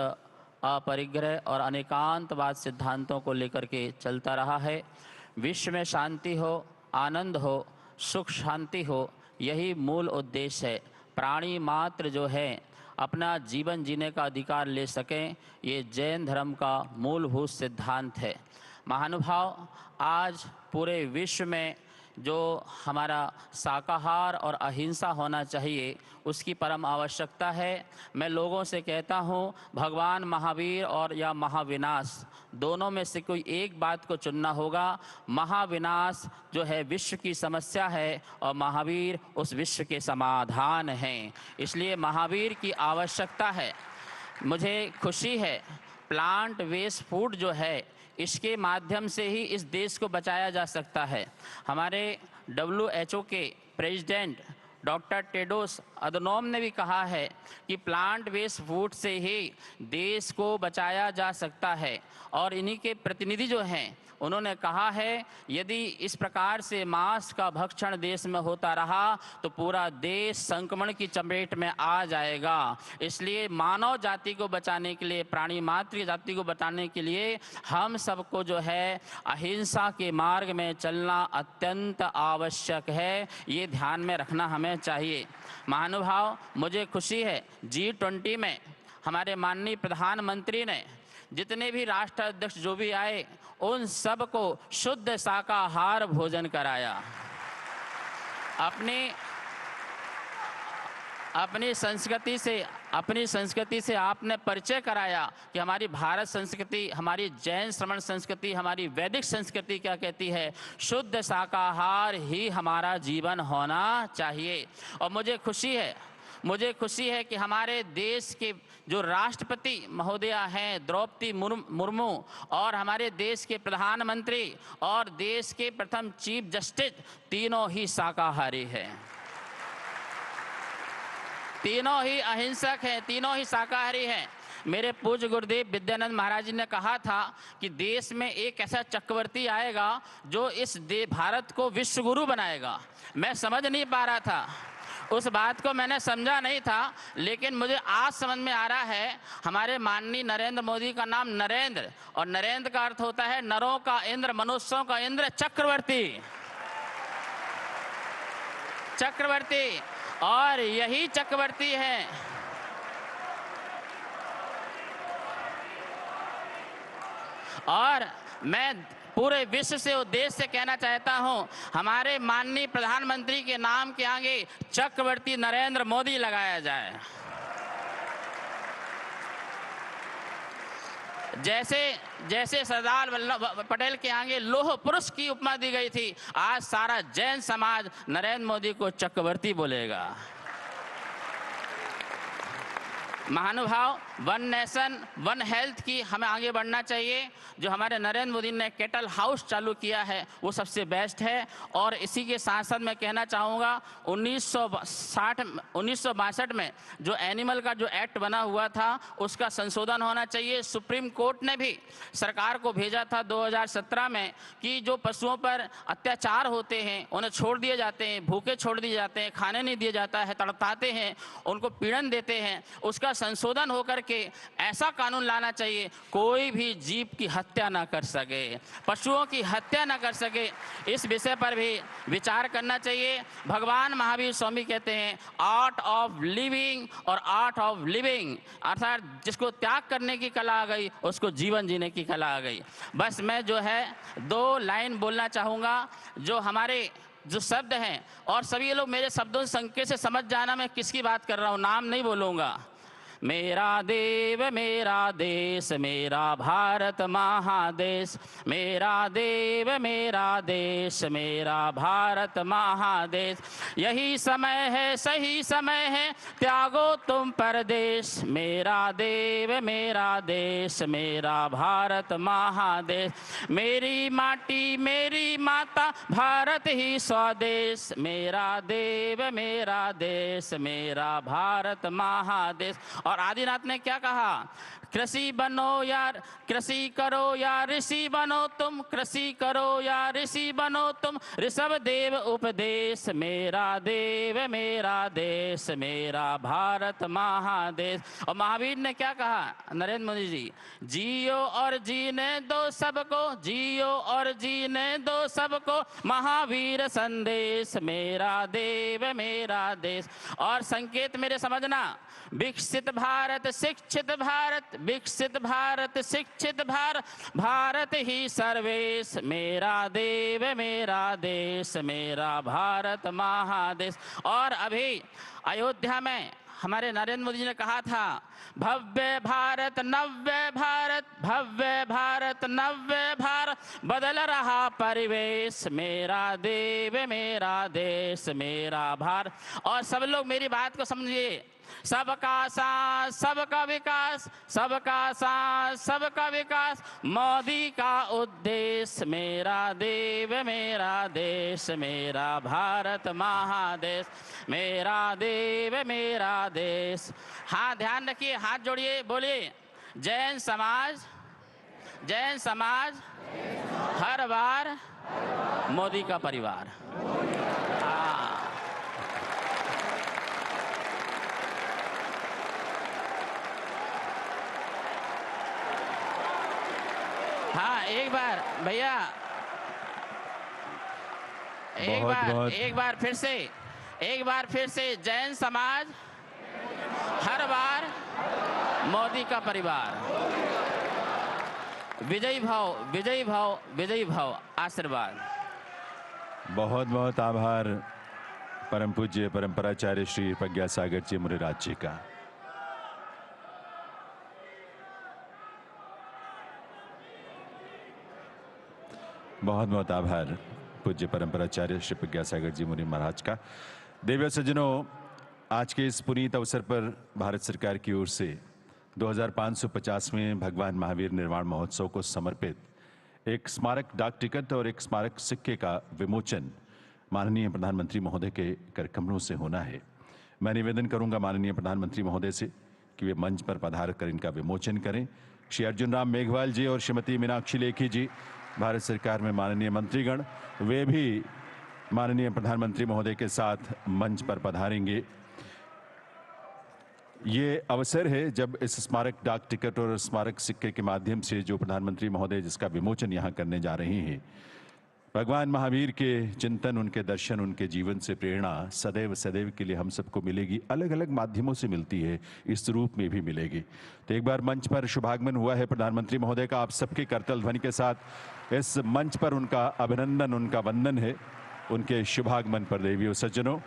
अपरिग्रह और अनेकांतवाद सिद्धांतों को लेकर के चलता रहा है, विश्व में शांति हो, आनंद हो, सुख शांति हो, यही मूल उद्देश्य है। प्राणी मात्र जो है अपना जीवन जीने का अधिकार ले सकें, ये जैन धर्म का मूलभूत सिद्धांत है। महानुभाव, आज पूरे विश्व में जो हमारा शाकाहार और अहिंसा होना चाहिए, उसकी परम आवश्यकता है। मैं लोगों से कहता हूँ, भगवान महावीर और या महाविनाश, दोनों में से कोई एक बात को चुनना होगा। महाविनाश जो है विश्व की समस्या है और महावीर उस विश्व के समाधान हैं, इसलिए महावीर की आवश्यकता है। मुझे खुशी है, प्लांट वेस्ट फूड जो है, इसके माध्यम से ही इस देश को बचाया जा सकता है। हमारे WHO के प्रेसिडेंट डॉक्टर टेड्रोस अधनोम ने भी कहा है कि प्लांट बेस्ड फूड से ही देश को बचाया जा सकता है और इन्हीं के प्रतिनिधि जो हैं, उन्होंने कहा है यदि इस प्रकार से मांस का भक्षण देश में होता रहा तो पूरा देश संक्रमण की चपेट में आ जाएगा। इसलिए मानव जाति को बचाने के लिए, प्राणी मात्र जाति को बचाने के लिए हम सबको जो है अहिंसा के मार्ग में चलना अत्यंत आवश्यक है। ये ध्यान में रखना हमें चाहिए। महानुभाव, मुझे खुशी है G20 में हमारे माननीय प्रधानमंत्री ने जितने भी राष्ट्राध्यक्ष जो भी आए उन सबको शुद्ध शाकाहार भोजन कराया। अपनी संस्कृति से आपने परिचय कराया कि हमारी भारत संस्कृति, हमारी जैन श्रमण संस्कृति, हमारी वैदिक संस्कृति क्या कहती है। शुद्ध शाकाहार ही हमारा जीवन होना चाहिए। और मुझे खुशी है कि हमारे देश के जो राष्ट्रपति महोदया हैं द्रौपदी मुर्मू और हमारे देश के प्रधानमंत्री और देश के प्रथम चीफ जस्टिस तीनों ही शाकाहारी हैं, तीनों ही अहिंसक हैं, तीनों ही शाकाहारी हैं। मेरे पूज्य गुरुदेव विद्यानंद महाराज जी ने कहा था कि देश में एक ऐसा चक्रवर्ती आएगा जो इस भारत को विश्व गुरु बनाएगा। मैं समझ नहीं पा रहा था, उस बात को मैंने समझा नहीं था, लेकिन मुझे आज समझ में आ रहा है। हमारे माननीय नरेंद्र मोदी का नाम नरेंद्र, और नरेंद्र का अर्थ होता है नरों का इंद्र, मनुष्यों का इंद्र, चक्रवर्ती। और यही चक्रवर्ती है और मैं पूरे विश्व से उद्देश्य से कहना चाहता हूं, हमारे माननीय प्रधानमंत्री के नाम के आगे चक्रवर्ती नरेंद्र मोदी लगाया जाए। जैसे सरदार वल्लभ पटेल के आगे लौह पुरुष की उपमा दी गई थी, आज सारा जैन समाज नरेंद्र मोदी को चक्रवर्ती बोलेगा। महानुभाव, वन नेशन वन हेल्थ की हमें आगे बढ़ना चाहिए। जो हमारे नरेंद्र मोदी ने केटल हाउस चालू किया है वो सबसे बेस्ट है। और इसी के साथ साथ मैं कहना चाहूँगा 1962 में जो एनिमल का जो एक्ट बना हुआ था उसका संशोधन होना चाहिए। सुप्रीम कोर्ट ने भी सरकार को भेजा था 2017 में कि जो पशुओं पर अत्याचार होते हैं, उन्हें छोड़ दिए जाते हैं, भूखे छोड़ दिए जाते हैं, खाने नहीं दिया जाता है, तड़पाते हैं, उनको पीड़न देते हैं, उसका संशोधन होकर के ऐसा कानून लाना चाहिए कोई भी जीव की हत्या ना कर सके, पशुओं की हत्या ना कर सके। इस विषय पर भी विचार करना चाहिए। भगवान महावीर स्वामी कहते हैं आर्ट ऑफ लिविंग और आर्ट ऑफ लिविंग, अर्थात जिसको त्याग करने की कला आ गई उसको जीवन जीने की कला आ गई। बस मैं जो है 2 लाइन बोलना चाहूँगा। जो हमारे जो शब्द हैं, और सभी लोग मेरे शब्दों से संकेत से समझ जाना मैं किसकी बात कर रहा हूँ, नाम नहीं बोलूँगा। मेरा देव मेरा देश मेरा भारत महादेश, मेरा देव मेरा देश मेरा भारत महादेश। यही समय है सही समय है त्यागो तुम परदेश, मेरा देव मेरा देश मेरा भारत महादेश। मेरी माटी मेरी माता भारत ही स्वदेश, मेरा देव मेरा देश मेरा भारत महादेश। और आदिनाथ ने क्या कहा, कृषि बनो यार, कृषि करो या ऋषि बनो तुम, कृषि करो या ऋषि बनो तुम, ऋषभ देव उपदेश, मेरा देव मेरा देश मेरा भारत महादेश। और महावीर ने क्या कहा, नरेंद्र मोदी जी, जियो और जीने दो सबको, जियो और जीने दो सबको, महावीर संदेश, मेरा देव मेरा देश। और संकेत मेरे समझना, विकसित भारत शिक्षित भारत, विकसित भारत शिक्षित भारत, भारत ही सर्वेश, मेरा देव मेरा देश मेरा भारत महादेश। और अभी अयोध्या में हमारे नरेंद्र मोदी जी ने कहा था भव्य भारत नव्य भारत, भव्य भारत नव्य भारत, बदल रहा परिवेश, मेरा देव मेरा देश मेरा भारत। और सब लोग मेरी बात को समझिए, सबका साथ सबका विकास, सबका साथ सबका विकास, मोदी का उद्देश्य, मेरा देव मेरा देश मेरा भारत महादेश, मेरा देव मेरा देश। हाँ, ध्यान रखिए, हाथ जोड़िए, बोलिए जैन समाज, जैन समाज हर बार मोदी का परिवार। हाँ, एक बार भैया, एक बार फिर से जैन समाज हर बार मोदी का परिवार। विजयी भाव, विजयी भाव, विजयी भाव। आशीर्वाद। बहुत बहुत आभार परम पूज्य परंपराचार्य श्री प्रज्ञा सागर जी मुनिराज जी का। बहुत बहुत आभार पूज्य परंपराचार्य श्री प्रज्ञा सागर जी मुनि महाराज का। देवी सज्जनों, आज के इस पुनीत अवसर पर भारत सरकार की ओर से 2550वें भगवान महावीर निर्वाण महोत्सव को समर्पित एक स्मारक डाक टिकट और एक स्मारक सिक्के का विमोचन माननीय प्रधानमंत्री महोदय के करकमलों से होना है। मैं निवेदन करूंगा माननीय प्रधानमंत्री महोदय से कि वे मंच पर पधार कर इनका विमोचन करें। श्री अर्जुन राम मेघवाल जी और श्रीमती मीनाक्षी लेखी जी, भारत सरकार में माननीय मंत्रीगण, वे भी माननीय प्रधानमंत्री महोदय के साथ मंच पर पधारेंगे। ये अवसर है जब इस स्मारक डाक टिकट और स्मारक सिक्के के माध्यम से जो प्रधानमंत्री महोदय जिसका विमोचन यहाँ करने जा रहे हैं, भगवान महावीर के चिंतन, उनके दर्शन, उनके जीवन से प्रेरणा सदैव सदैव के लिए हम सबको मिलेगी। अलग अलग माध्यमों से मिलती है, इस रूप में भी मिलेगी। तो एक बार मंच पर शुभागमन हुआ है प्रधानमंत्री महोदय का। आप सबके करतल ध्वनि के साथ इस मंच पर उनका अभिनंदन, उनका वंदन है उनके शुभागमन पर देवियों सज्जनों।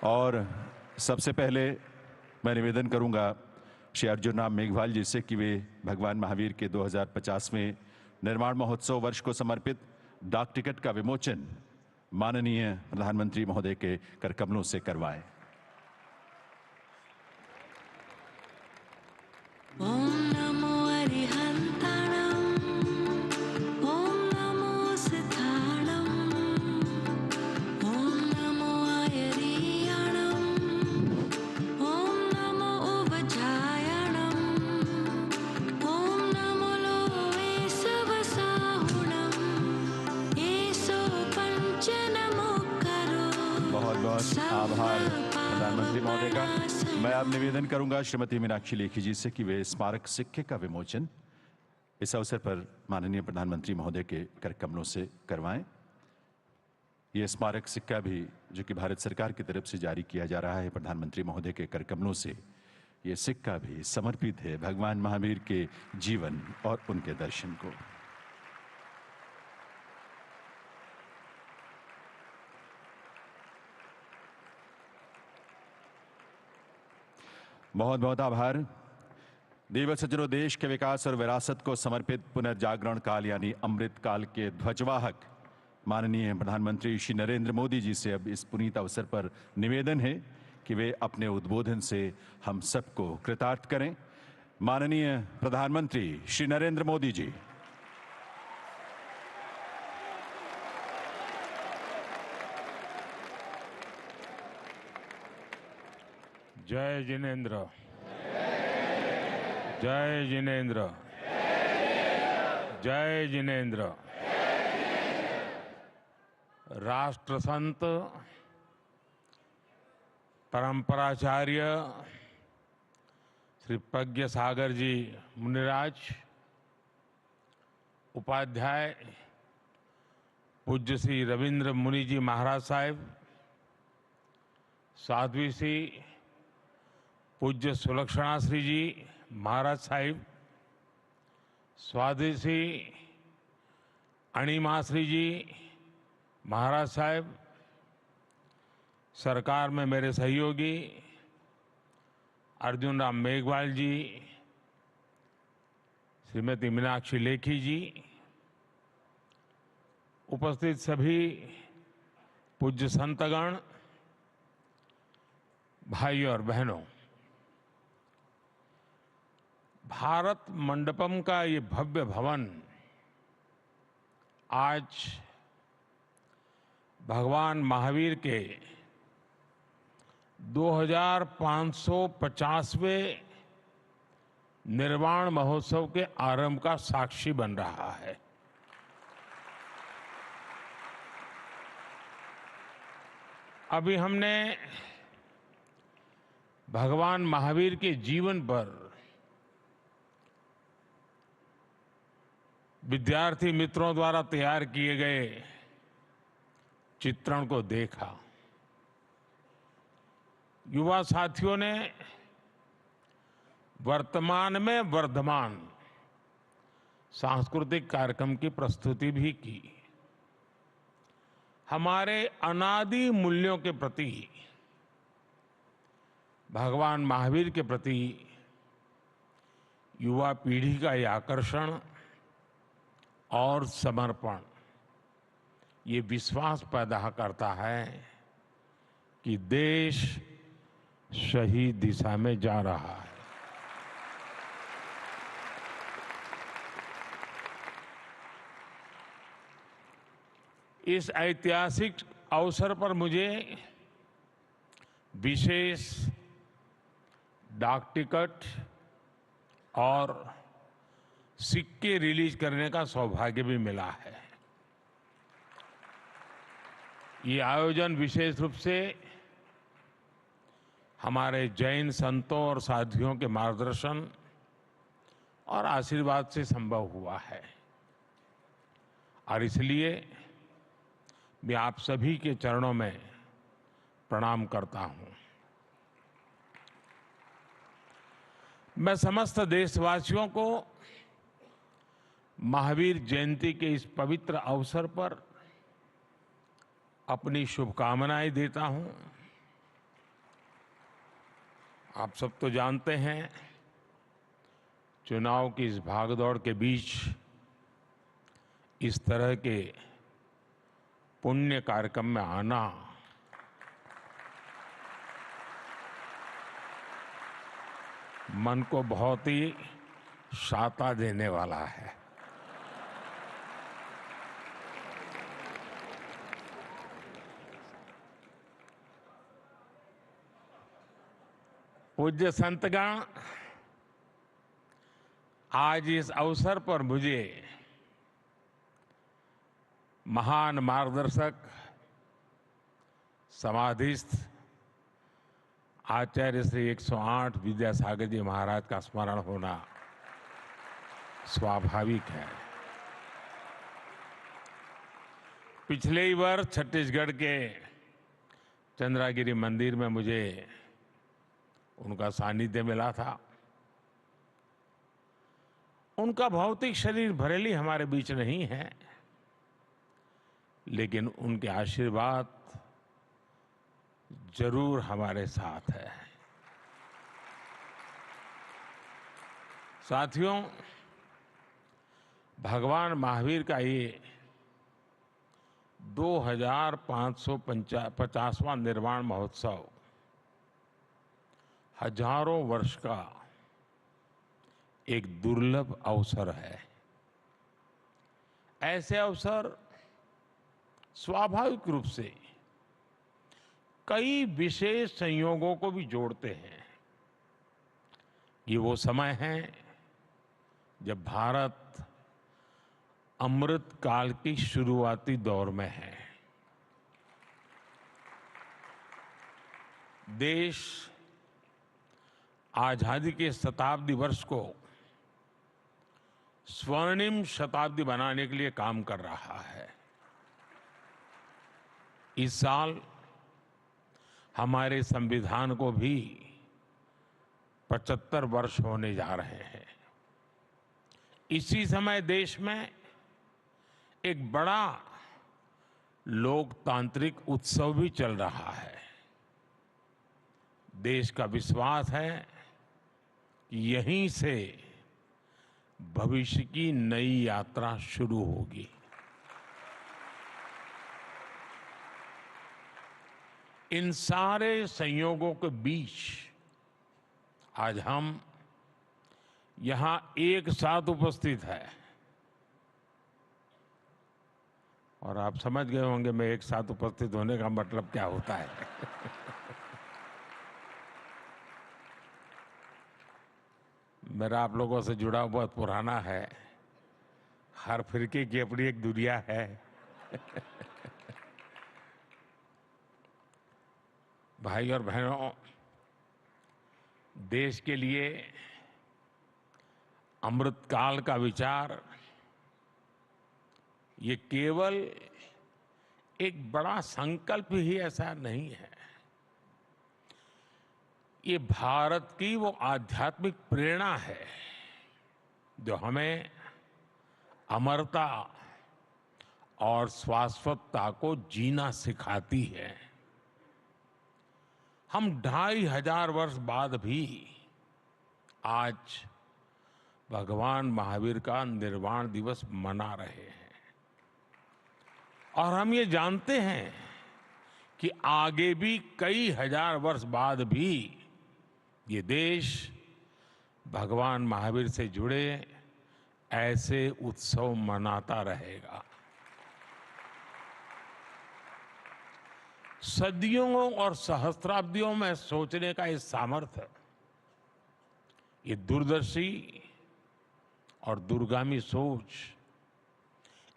और सबसे पहले मैं निवेदन करूंगा श्री अर्जुन राम मेघवाल जी से कि वे भगवान महावीर के 2050वें निर्माण महोत्सव वर्ष को समर्पित डाक टिकट का विमोचन माननीय प्रधानमंत्री महोदय के करकमलों से करवाएं। आभार प्रधानमंत्री महोदय का। मैं अब निवेदन करूंगा श्रीमती मीनाक्षी लेखी जी से कि वे स्मारक सिक्के का विमोचन इस अवसर पर माननीय प्रधानमंत्री महोदय के करकमलों से करवाएं। ये स्मारक सिक्का भी जो कि भारत सरकार की तरफ से जारी किया जा रहा है प्रधानमंत्री महोदय के करकमलों से, ये सिक्का भी समर्पित है भगवान महावीर के जीवन और उनके दर्शन को। बहुत बहुत आभार। देव सज्जनों, देश के विकास और विरासत को समर्पित पुनर्जागरण काल यानी अमृत काल के ध्वजवाहक माननीय प्रधानमंत्री श्री नरेंद्र मोदी जी से अब इस पुनीत अवसर पर निवेदन है कि वे अपने उद्बोधन से हम सबको कृतार्थ करें। माननीय प्रधानमंत्री श्री नरेंद्र मोदी जी। जय जिनेंद्र, जय जिनेंद्र, जय जिनेंद्र। राष्ट्र संत परंपराचार्य श्री प्रज्ञा सागर जी मुनिराज, उपाध्याय पूज्य श्री रविंद्र मुनि जी महाराज साहिब, साध्वी श्री पूज्य सुलक्षणा श्री जी महाराज साहिब, स्वाधी श्री अणिमा श्री जी महाराज साहिब, सरकार में मेरे सहयोगी अर्जुन राम मेघवाल जी, श्रीमती मीनाक्षी लेखी जी, उपस्थित सभी पूज्य संतगण, भाई और बहनों, भारत मंडपम का ये भव्य भवन आज भगवान महावीर के 2550वें निर्वाण महोत्सव के आरंभ का साक्षी बन रहा है। अभी हमने भगवान महावीर के जीवन पर विद्यार्थी मित्रों द्वारा तैयार किए गए चित्रण को देखा। युवा साथियों ने वर्तमान में वर्धमान सांस्कृतिक कार्यक्रम की प्रस्तुति भी की। हमारे अनादि मूल्यों के प्रति, भगवान महावीर के प्रति युवा पीढ़ी का ये आकर्षण और समर्पण ये विश्वास पैदा करता है कि देश सही दिशा में जा रहा है। इस ऐतिहासिक अवसर पर मुझे विशेष डाक टिकट और सिक्के रिलीज करने का सौभाग्य भी मिला है। ये आयोजन विशेष रूप से हमारे जैन संतों और साथियों के मार्गदर्शन और आशीर्वाद से संभव हुआ है, और इसलिए मैं आप सभी के चरणों में प्रणाम करता हूं। मैं समस्त देशवासियों को महावीर जयंती के इस पवित्र अवसर पर अपनी शुभकामनाएं देता हूं। आप सब तो जानते हैं, चुनाव की इस भागदौड़ के बीच इस तरह के पुण्य कार्यक्रम में आना मन को बहुत ही शाता देने वाला है। पूज्य संतगण, आज इस अवसर पर मुझे महान मार्गदर्शक समाधिस्थ आचार्य श्री 108 विद्यासागर जी महाराज का स्मरण होना स्वाभाविक है। पिछले ही वर्ष छत्तीसगढ़ के चंद्रागिरी मंदिर में मुझे उनका सानिध्य मिला था। उनका भौतिक शरीर भले ही हमारे बीच नहीं है, लेकिन उनके आशीर्वाद जरूर हमारे साथ है। साथियों, भगवान महावीर का ये 2550वां निर्वाण महोत्सव हजारों वर्ष का एक दुर्लभ अवसर है। ऐसे अवसर स्वाभाविक रूप से कई विशेष संयोगों को भी जोड़ते हैं। ये वो समय है जब भारत अमृत काल की शुरुआती दौर में है। देश आजादी के शताब्दी वर्ष को स्वर्णिम शताब्दी बनाने के लिए काम कर रहा है। इस साल हमारे संविधान को भी 75 वर्ष होने जा रहे हैं। इसी समय देश में एक बड़ा लोकतांत्रिक उत्सव भी चल रहा है। देश का विश्वास है कि यहीं से भविष्य की नई यात्रा शुरू होगी। इन सारे संयोगों के बीच आज हम यहां एक साथ उपस्थित है। और आप समझ गए होंगे मैं एक साथ उपस्थित होने का मतलब क्या होता है। मेरा आप लोगों से जुड़ा बहुत पुराना है। हर फिरके की अपनी एक दुनिया है। भाई और बहनों, देश के लिए अमृतकाल का विचार ये केवल एक बड़ा संकल्प ही ऐसा नहीं है। ये भारत की वो आध्यात्मिक प्रेरणा है जो हमें अमरता और शाश्वतता को जीना सिखाती है। हम 2500 वर्ष बाद भी आज भगवान महावीर का निर्वाण दिवस मना रहे हैं और हम ये जानते हैं कि आगे भी कई हजार वर्ष बाद भी ये देश भगवान महावीर से जुड़े ऐसे उत्सव मनाता रहेगा। सदियों और सहस्त्राब्दियों में सोचने का ये सामर्थ्य, ये दूरदर्शी और दूरगामी सोच,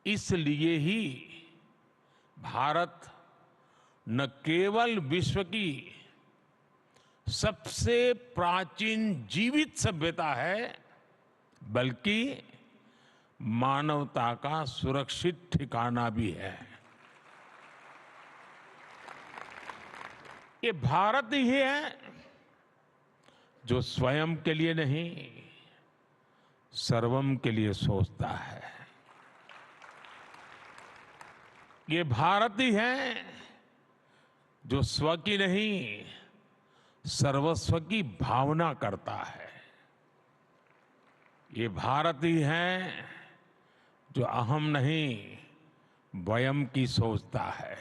इसलिए ही भारत न केवल विश्व की सबसे प्राचीन जीवित सभ्यता है बल्कि मानवता का सुरक्षित ठिकाना भी है। ये भारत ही है जो स्वयं के लिए नहीं सर्वम के लिए सोचता है। ये भारत ही है जो स्व की नहीं सर्वस्व की भावना करता है। ये भारत ही है जो अहम नहीं वयम की सोचता है।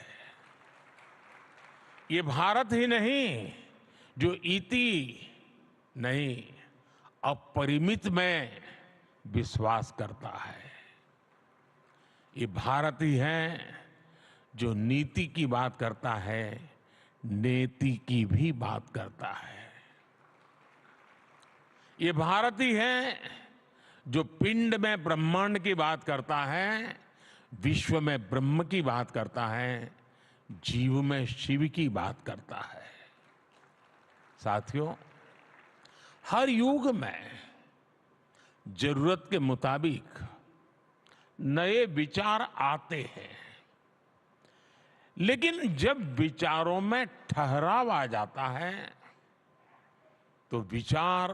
ये भारत ही नहीं जो इति नहीं अपरिमित में विश्वास करता है। ये भारत ही है जो नीति की बात करता है, नेति की भी बात करता है। ये भारत ही है जो पिंड में ब्रह्मांड की बात करता है, विश्व में ब्रह्म की बात करता है, जीव में शिव की बात करता है। साथियों, हर युग में जरूरत के मुताबिक नए विचार आते हैं, लेकिन जब विचारों में ठहराव आ जाता है तो विचार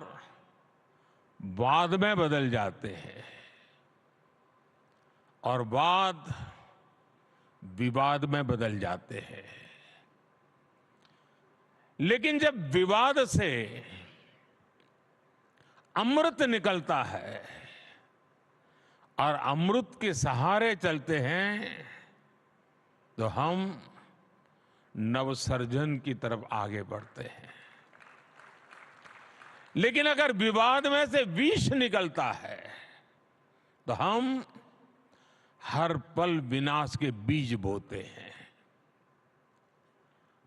वाद में बदल जाते हैं और वाद विवाद में बदल जाते हैं। लेकिन जब विवाद से अमृत निकलता है और अमृत के सहारे चलते हैं तो हम नवसर्जन की तरफ आगे बढ़ते हैं। लेकिन अगर विवाद में से विष निकलता है तो हम हर पल विनाश के बीज बोते हैं।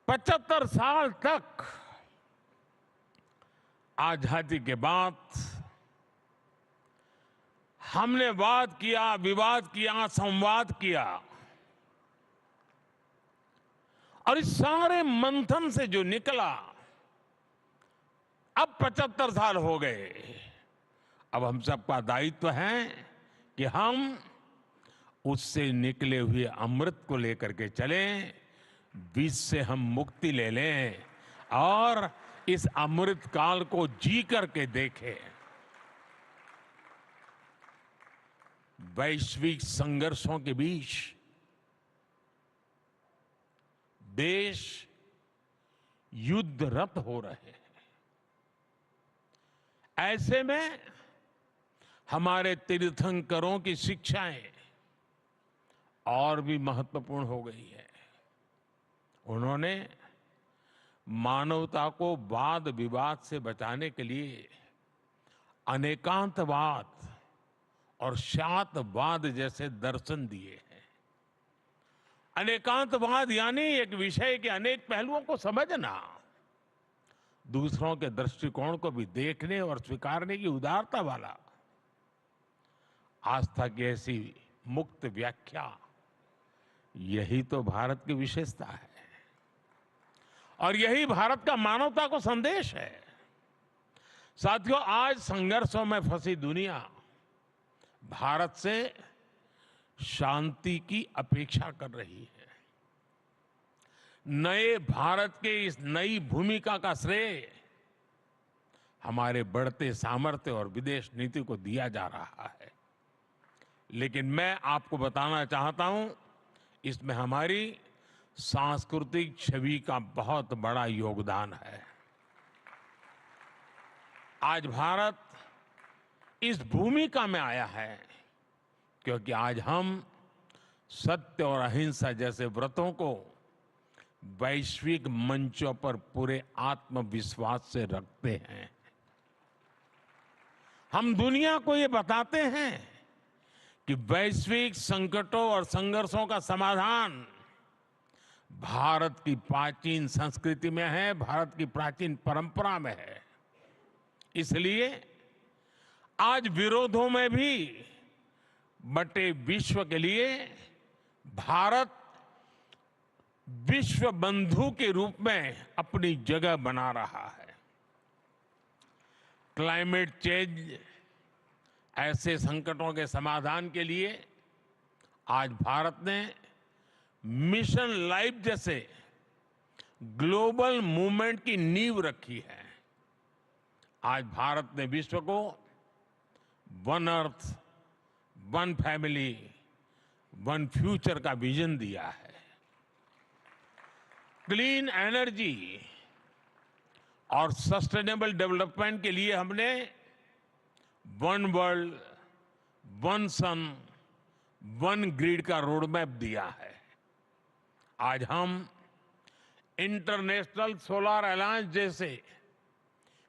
75 साल तक आजादी के बाद हमने वाद किया, विवाद किया, संवाद किया और इस सारे मंथन से जो निकला, अब 75 साल हो गए। अब हम सबका दायित्व है कि हम उससे निकले हुए अमृत को लेकर के चलें, विष से हम मुक्ति ले लें और इस अमृत काल को जी करके देखें। वैश्विक संघर्षों के बीच देश युद्धरत हो रहे हैं। ऐसे में हमारे तीर्थंकरों की शिक्षाएं और भी महत्वपूर्ण हो गई है। उन्होंने मानवता को वाद विवाद से बचाने के लिए अनेकांतवाद और शातवाद जैसे दर्शन दिए हैं। अनेकांतवाद यानी एक विषय के अनेक पहलुओं को समझना, दूसरों के दृष्टिकोण को भी देखने और स्वीकारने की उदारता वाला। आस्था की ऐसी मुक्त व्याख्या, यही तो भारत की विशेषता है और यही भारत का मानवता को संदेश है। साथियों, आज संघर्षों में फंसी दुनिया भारत से शांति की अपेक्षा कर रही है। नए भारत के इस नई भूमिका का श्रेय हमारे बढ़ते सामर्थ्य और विदेश नीति को दिया जा रहा है। लेकिन मैं आपको बताना चाहता हूं, इसमें हमारी सांस्कृतिक छवि का बहुत बड़ा योगदान है। आज भारत इस भूमिका में आया है क्योंकि आज हम सत्य और अहिंसा जैसे व्रतों को वैश्विक मंचों पर पूरे आत्मविश्वास से रखते हैं। हम दुनिया को ये बताते हैं कि वैश्विक संकटों और संघर्षों का समाधान भारत की प्राचीन संस्कृति में है, भारत की प्राचीन परंपरा में है। इसलिए आज विरोधों में भी बटे विश्व के लिए भारत विश्व बंधु के रूप में अपनी जगह बना रहा है। क्लाइमेट चेंज ऐसे संकटों के समाधान के लिए आज भारत ने मिशन लाइफ जैसे ग्लोबल मूवमेंट की नींव रखी है। आज भारत ने विश्व को one earth, one family, one future का विजन दिया है। क्लीन एनर्जी और सस्टेनेबल डेवलपमेंट के लिए हमने वन वर्ल्ड, वन सन, वन ग्रिड का रोड मैप दिया है। आज हम इंटरनेशनल सोलर अलायंस जैसे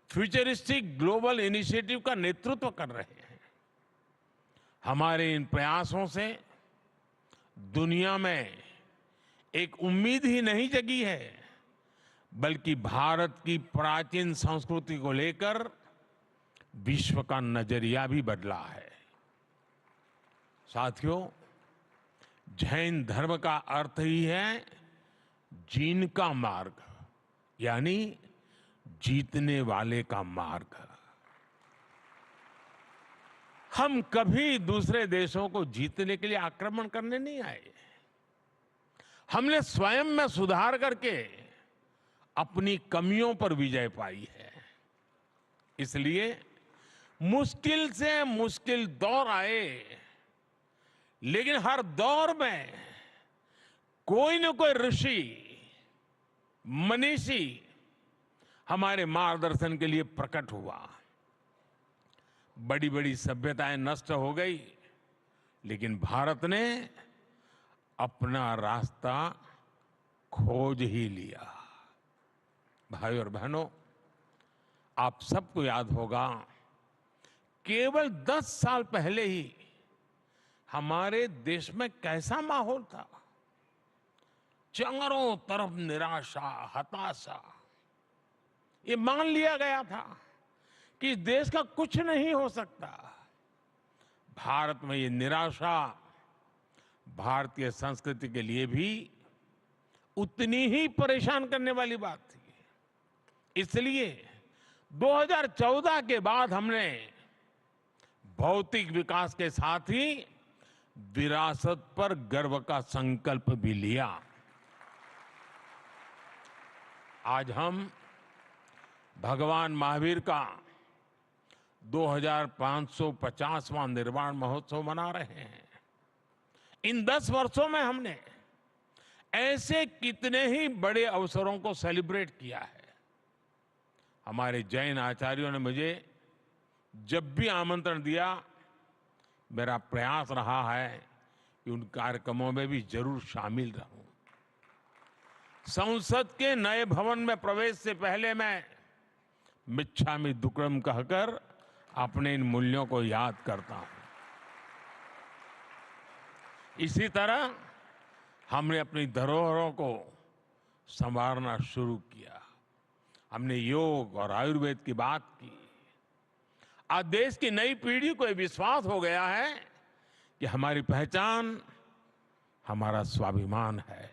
फ्यूचरिस्टिक ग्लोबल इनिशिएटिव का नेतृत्व कर रहे हैं। हमारे इन प्रयासों से दुनिया में एक उम्मीद ही नहीं जगी है, बल्कि भारत की प्राचीन संस्कृति को लेकर विश्व का नजरिया भी बदला है। साथियों, जैन धर्म का अर्थ ही है जीन का मार्ग, यानी जीतने वाले का मार्ग। हम कभी दूसरे देशों को जीतने के लिए आक्रमण करने नहीं आए। हमने स्वयं में सुधार करके अपनी कमियों पर विजय पाई है। इसलिए मुश्किल से मुश्किल दौर आए, लेकिन हर दौर में कोई न कोई ऋषि, मनीषी हमारे मार्गदर्शन के लिए प्रकट हुआ। बड़ी बड़ी सभ्यताएं नष्ट हो गई, लेकिन भारत ने अपना रास्ता खोज ही लिया। भाई और बहनों, आप सबको याद होगा, केवल 10 साल पहले ही हमारे देश में कैसा माहौल था। चारों तरफ निराशा, हताशा। ये मान लिया गया था कि इस देश का कुछ नहीं हो सकता। भारत में ये निराशा भारतीय संस्कृति के लिए भी उतनी ही परेशान करने वाली बात थी। इसलिए 2014 के बाद हमने भौतिक विकास के साथ ही विरासत पर गर्व का संकल्प भी लिया। आज हम भगवान महावीर का 2550वां निर्वाण महोत्सव मना रहे हैं। इन 10 वर्षों में हमने ऐसे कितने ही बड़े अवसरों को सेलिब्रेट किया है। हमारे जैन आचार्यों ने मुझे जब भी आमंत्रण दिया, मेरा प्रयास रहा है कि उन कार्यक्रमों में भी जरूर शामिल रहूं। संसद के नए भवन में प्रवेश से पहले मैं मिच्छामि दुक्कडम कहकर अपने इन मूल्यों को याद करता हूं। इसी तरह हमने अपनी धरोहरों को संवारना शुरू किया। हमने योग और आयुर्वेद की बात की। आज देश की नई पीढ़ी को यह विश्वास हो गया है कि हमारी पहचान हमारा स्वाभिमान है।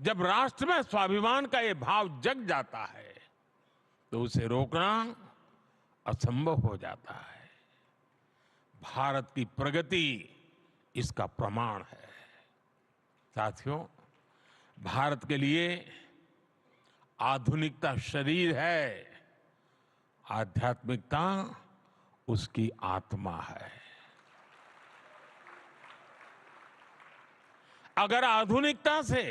जब राष्ट्र में स्वाभिमान का ये भाव जग जाता है तो उसे रोकना असंभव हो जाता है। भारत की प्रगति इसका प्रमाण है। साथियों, भारत के लिए आधुनिकता शरीर है आध्यात्मिकता उसकी आत्मा है। अगर आधुनिकता से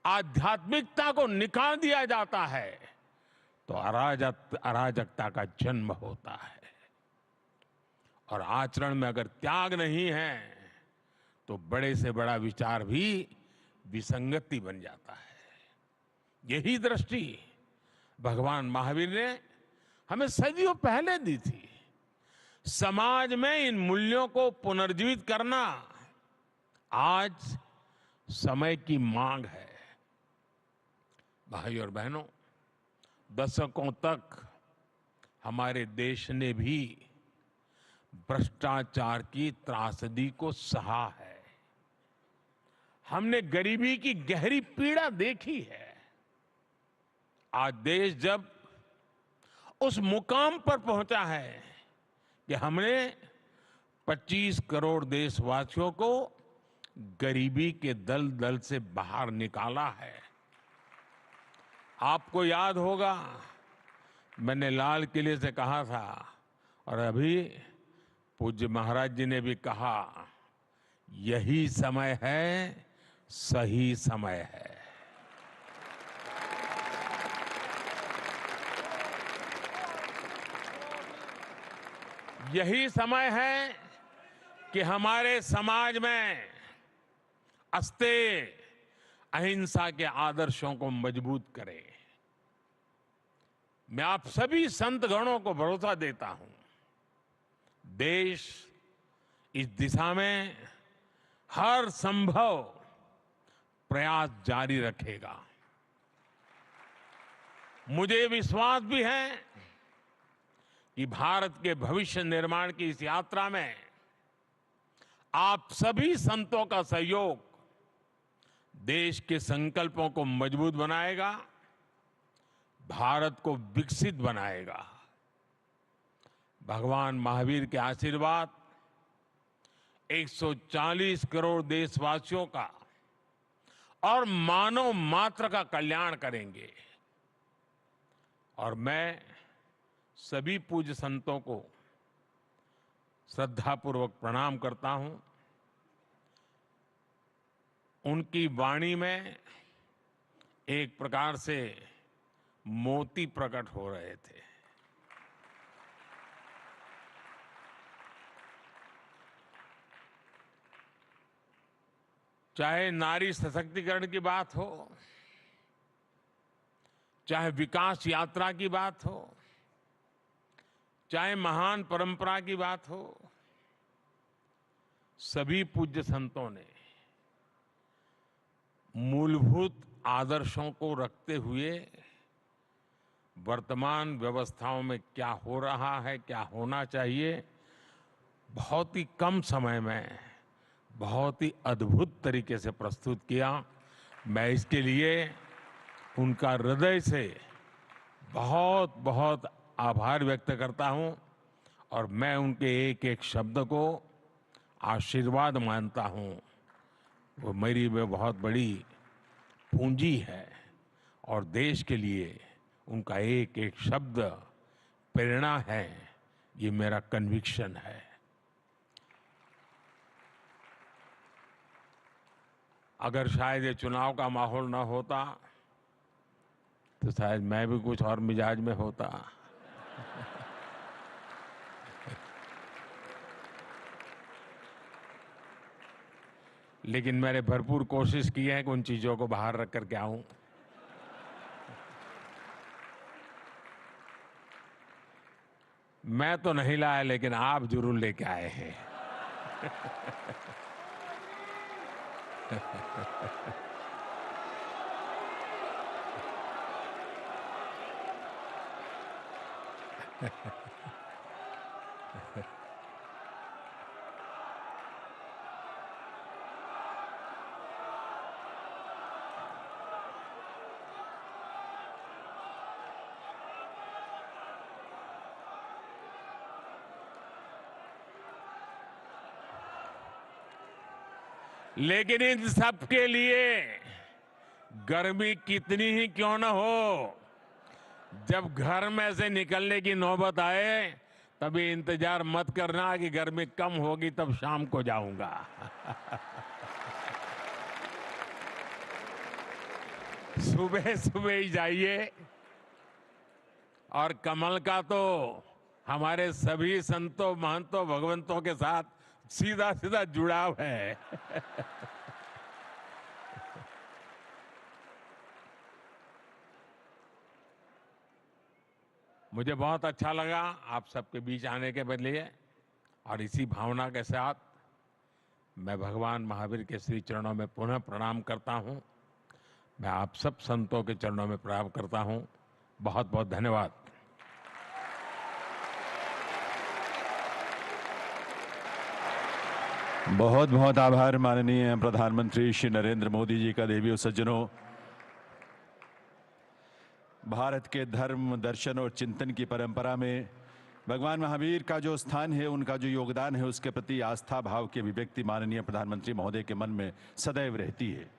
आध्यात्मिकता को निकाल दिया जाता है तो अराजकता का जन्म होता है। और आचरण में अगर त्याग नहीं है तो बड़े से बड़ा विचार भी विसंगति बन जाता है। यही दृष्टि भगवान महावीर ने हमें सदियों पहले दी थी। समाज में इन मूल्यों को पुनर्जीवित करना आज समय की मांग है। भाई और बहनों, दशकों तक हमारे देश ने भी भ्रष्टाचार की त्रासदी को सहा है। हमने गरीबी की गहरी पीड़ा देखी है। आज देश जब उस मुकाम पर पहुंचा है कि हमने 25 करोड़ देशवासियों को गरीबी के दलदल से बाहर निकाला है। आपको याद होगा, मैंने लाल किले से कहा था और अभी पूज्य महाराज जी ने भी कहा, यही समय है, सही समय है। यही समय है कि हमारे समाज में अस्तेय अहिंसा के आदर्शों को मजबूत करें। मैं आप सभी संत गणों को भरोसा देता हूं, देश इस दिशा में हर संभव प्रयास जारी रखेगा। मुझे विश्वास भी है कि भारत के भविष्य निर्माण की इस यात्रा में आप सभी संतों का सहयोग देश के संकल्पों को मजबूत बनाएगा, भारत को विकसित बनाएगा। भगवान महावीर के आशीर्वाद 140 करोड़ देशवासियों का और मानव मात्र का कल्याण करेंगे। और मैं सभी पूज्य संतों को श्रद्धापूर्वक प्रणाम करता हूं। उनकी वाणी में एक प्रकार से मोती प्रकट हो रहे थे। चाहे नारी सशक्तिकरण की बात हो, चाहे विकास यात्रा की बात हो, चाहे महान परंपरा की बात हो, सभी पूज्य संतों ने मूलभूत आदर्शों को रखते हुए वर्तमान व्यवस्थाओं में क्या हो रहा है, क्या होना चाहिए, बहुत ही कम समय में बहुत ही अद्भुत तरीके से प्रस्तुत किया। मैं इसके लिए उनका हृदय से बहुत बहुत आभार व्यक्त करता हूं और मैं उनके एक एक शब्द को आशीर्वाद मानता हूं। वो मेरी में बहुत बड़ी पूंजी है और देश के लिए उनका एक एक शब्द प्रेरणा है, ये मेरा कन्विक्शन है। अगर शायद ये चुनाव का माहौल ना होता तो शायद मैं भी कुछ और मिजाज में होता। लेकिन मैंने भरपूर कोशिश की है कि उन चीजों को बाहर रख करके आऊं। मैं तो नहीं लाया, लेकिन आप जरूर लेके आए हैं। लेकिन इन सब के लिए गर्मी कितनी ही क्यों न हो, जब घर में से निकलने की नौबत आए तभी इंतजार मत करना कि गर्मी कम होगी तब शाम को जाऊंगा। सुबह सुबह ही जाइए। और कमल का तो हमारे सभी संतों महंतों भगवंतों के साथ सीधा सीधा जुड़ाव है। मुझे बहुत अच्छा लगा आप सबके बीच आने के बदले, और इसी भावना के साथ मैं भगवान महावीर के श्री चरणों में पुनः प्रणाम करता हूं। मैं आप सब संतों के चरणों में प्रणाम करता हूं। बहुत बहुत धन्यवाद। बहुत बहुत आभार माननीय प्रधानमंत्री श्री नरेंद्र मोदी जी का। देवियों सज्जनों, भारत के धर्म, दर्शन और चिंतन की परंपरा में भगवान महावीर का जो स्थान है, उनका जो योगदान है, उसके प्रति आस्था भाव की अभिव्यक्ति माननीय प्रधानमंत्री महोदय के मन में सदैव रहती है।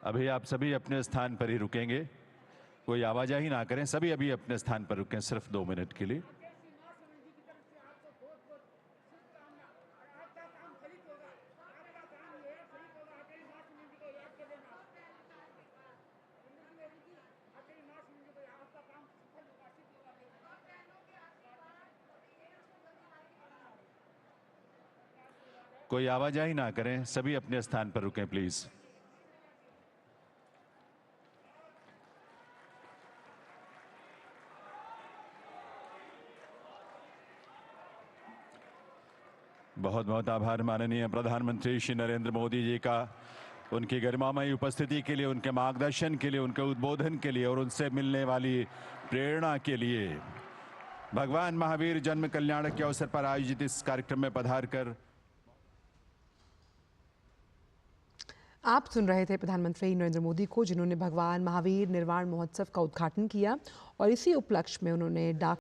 अभी आप सभी अपने स्थान पर ही रुकेंगे, कोई आवाजाही ना करें। सभी अभी अपने स्थान पर रुकें सिर्फ 2 मिनट के लिए। कोई आवाजाही ना करें, सभी अपने स्थान पर रुकें प्लीज। बहुत बहुत आभार माननीय प्रधानमंत्री श्री नरेंद्र मोदी जी का, उनकी गरिमामयी उपस्थिति के लिए, उनके मार्गदर्शन के लिए, उनके उद्बोधन के लिए और उनसे मिलने वाली प्रेरणा के लिए। भगवान महावीर जन्म कल्याणक के अवसर पर आयोजित इस कार्यक्रम में पधार कर आप सुन रहे थे प्रधानमंत्री नरेंद्र मोदी को, जिन्होंने भगवान महावीर निर्वाण महोत्सव का उद्घाटन किया और इसी उपलक्ष्य में उन्होंने डाक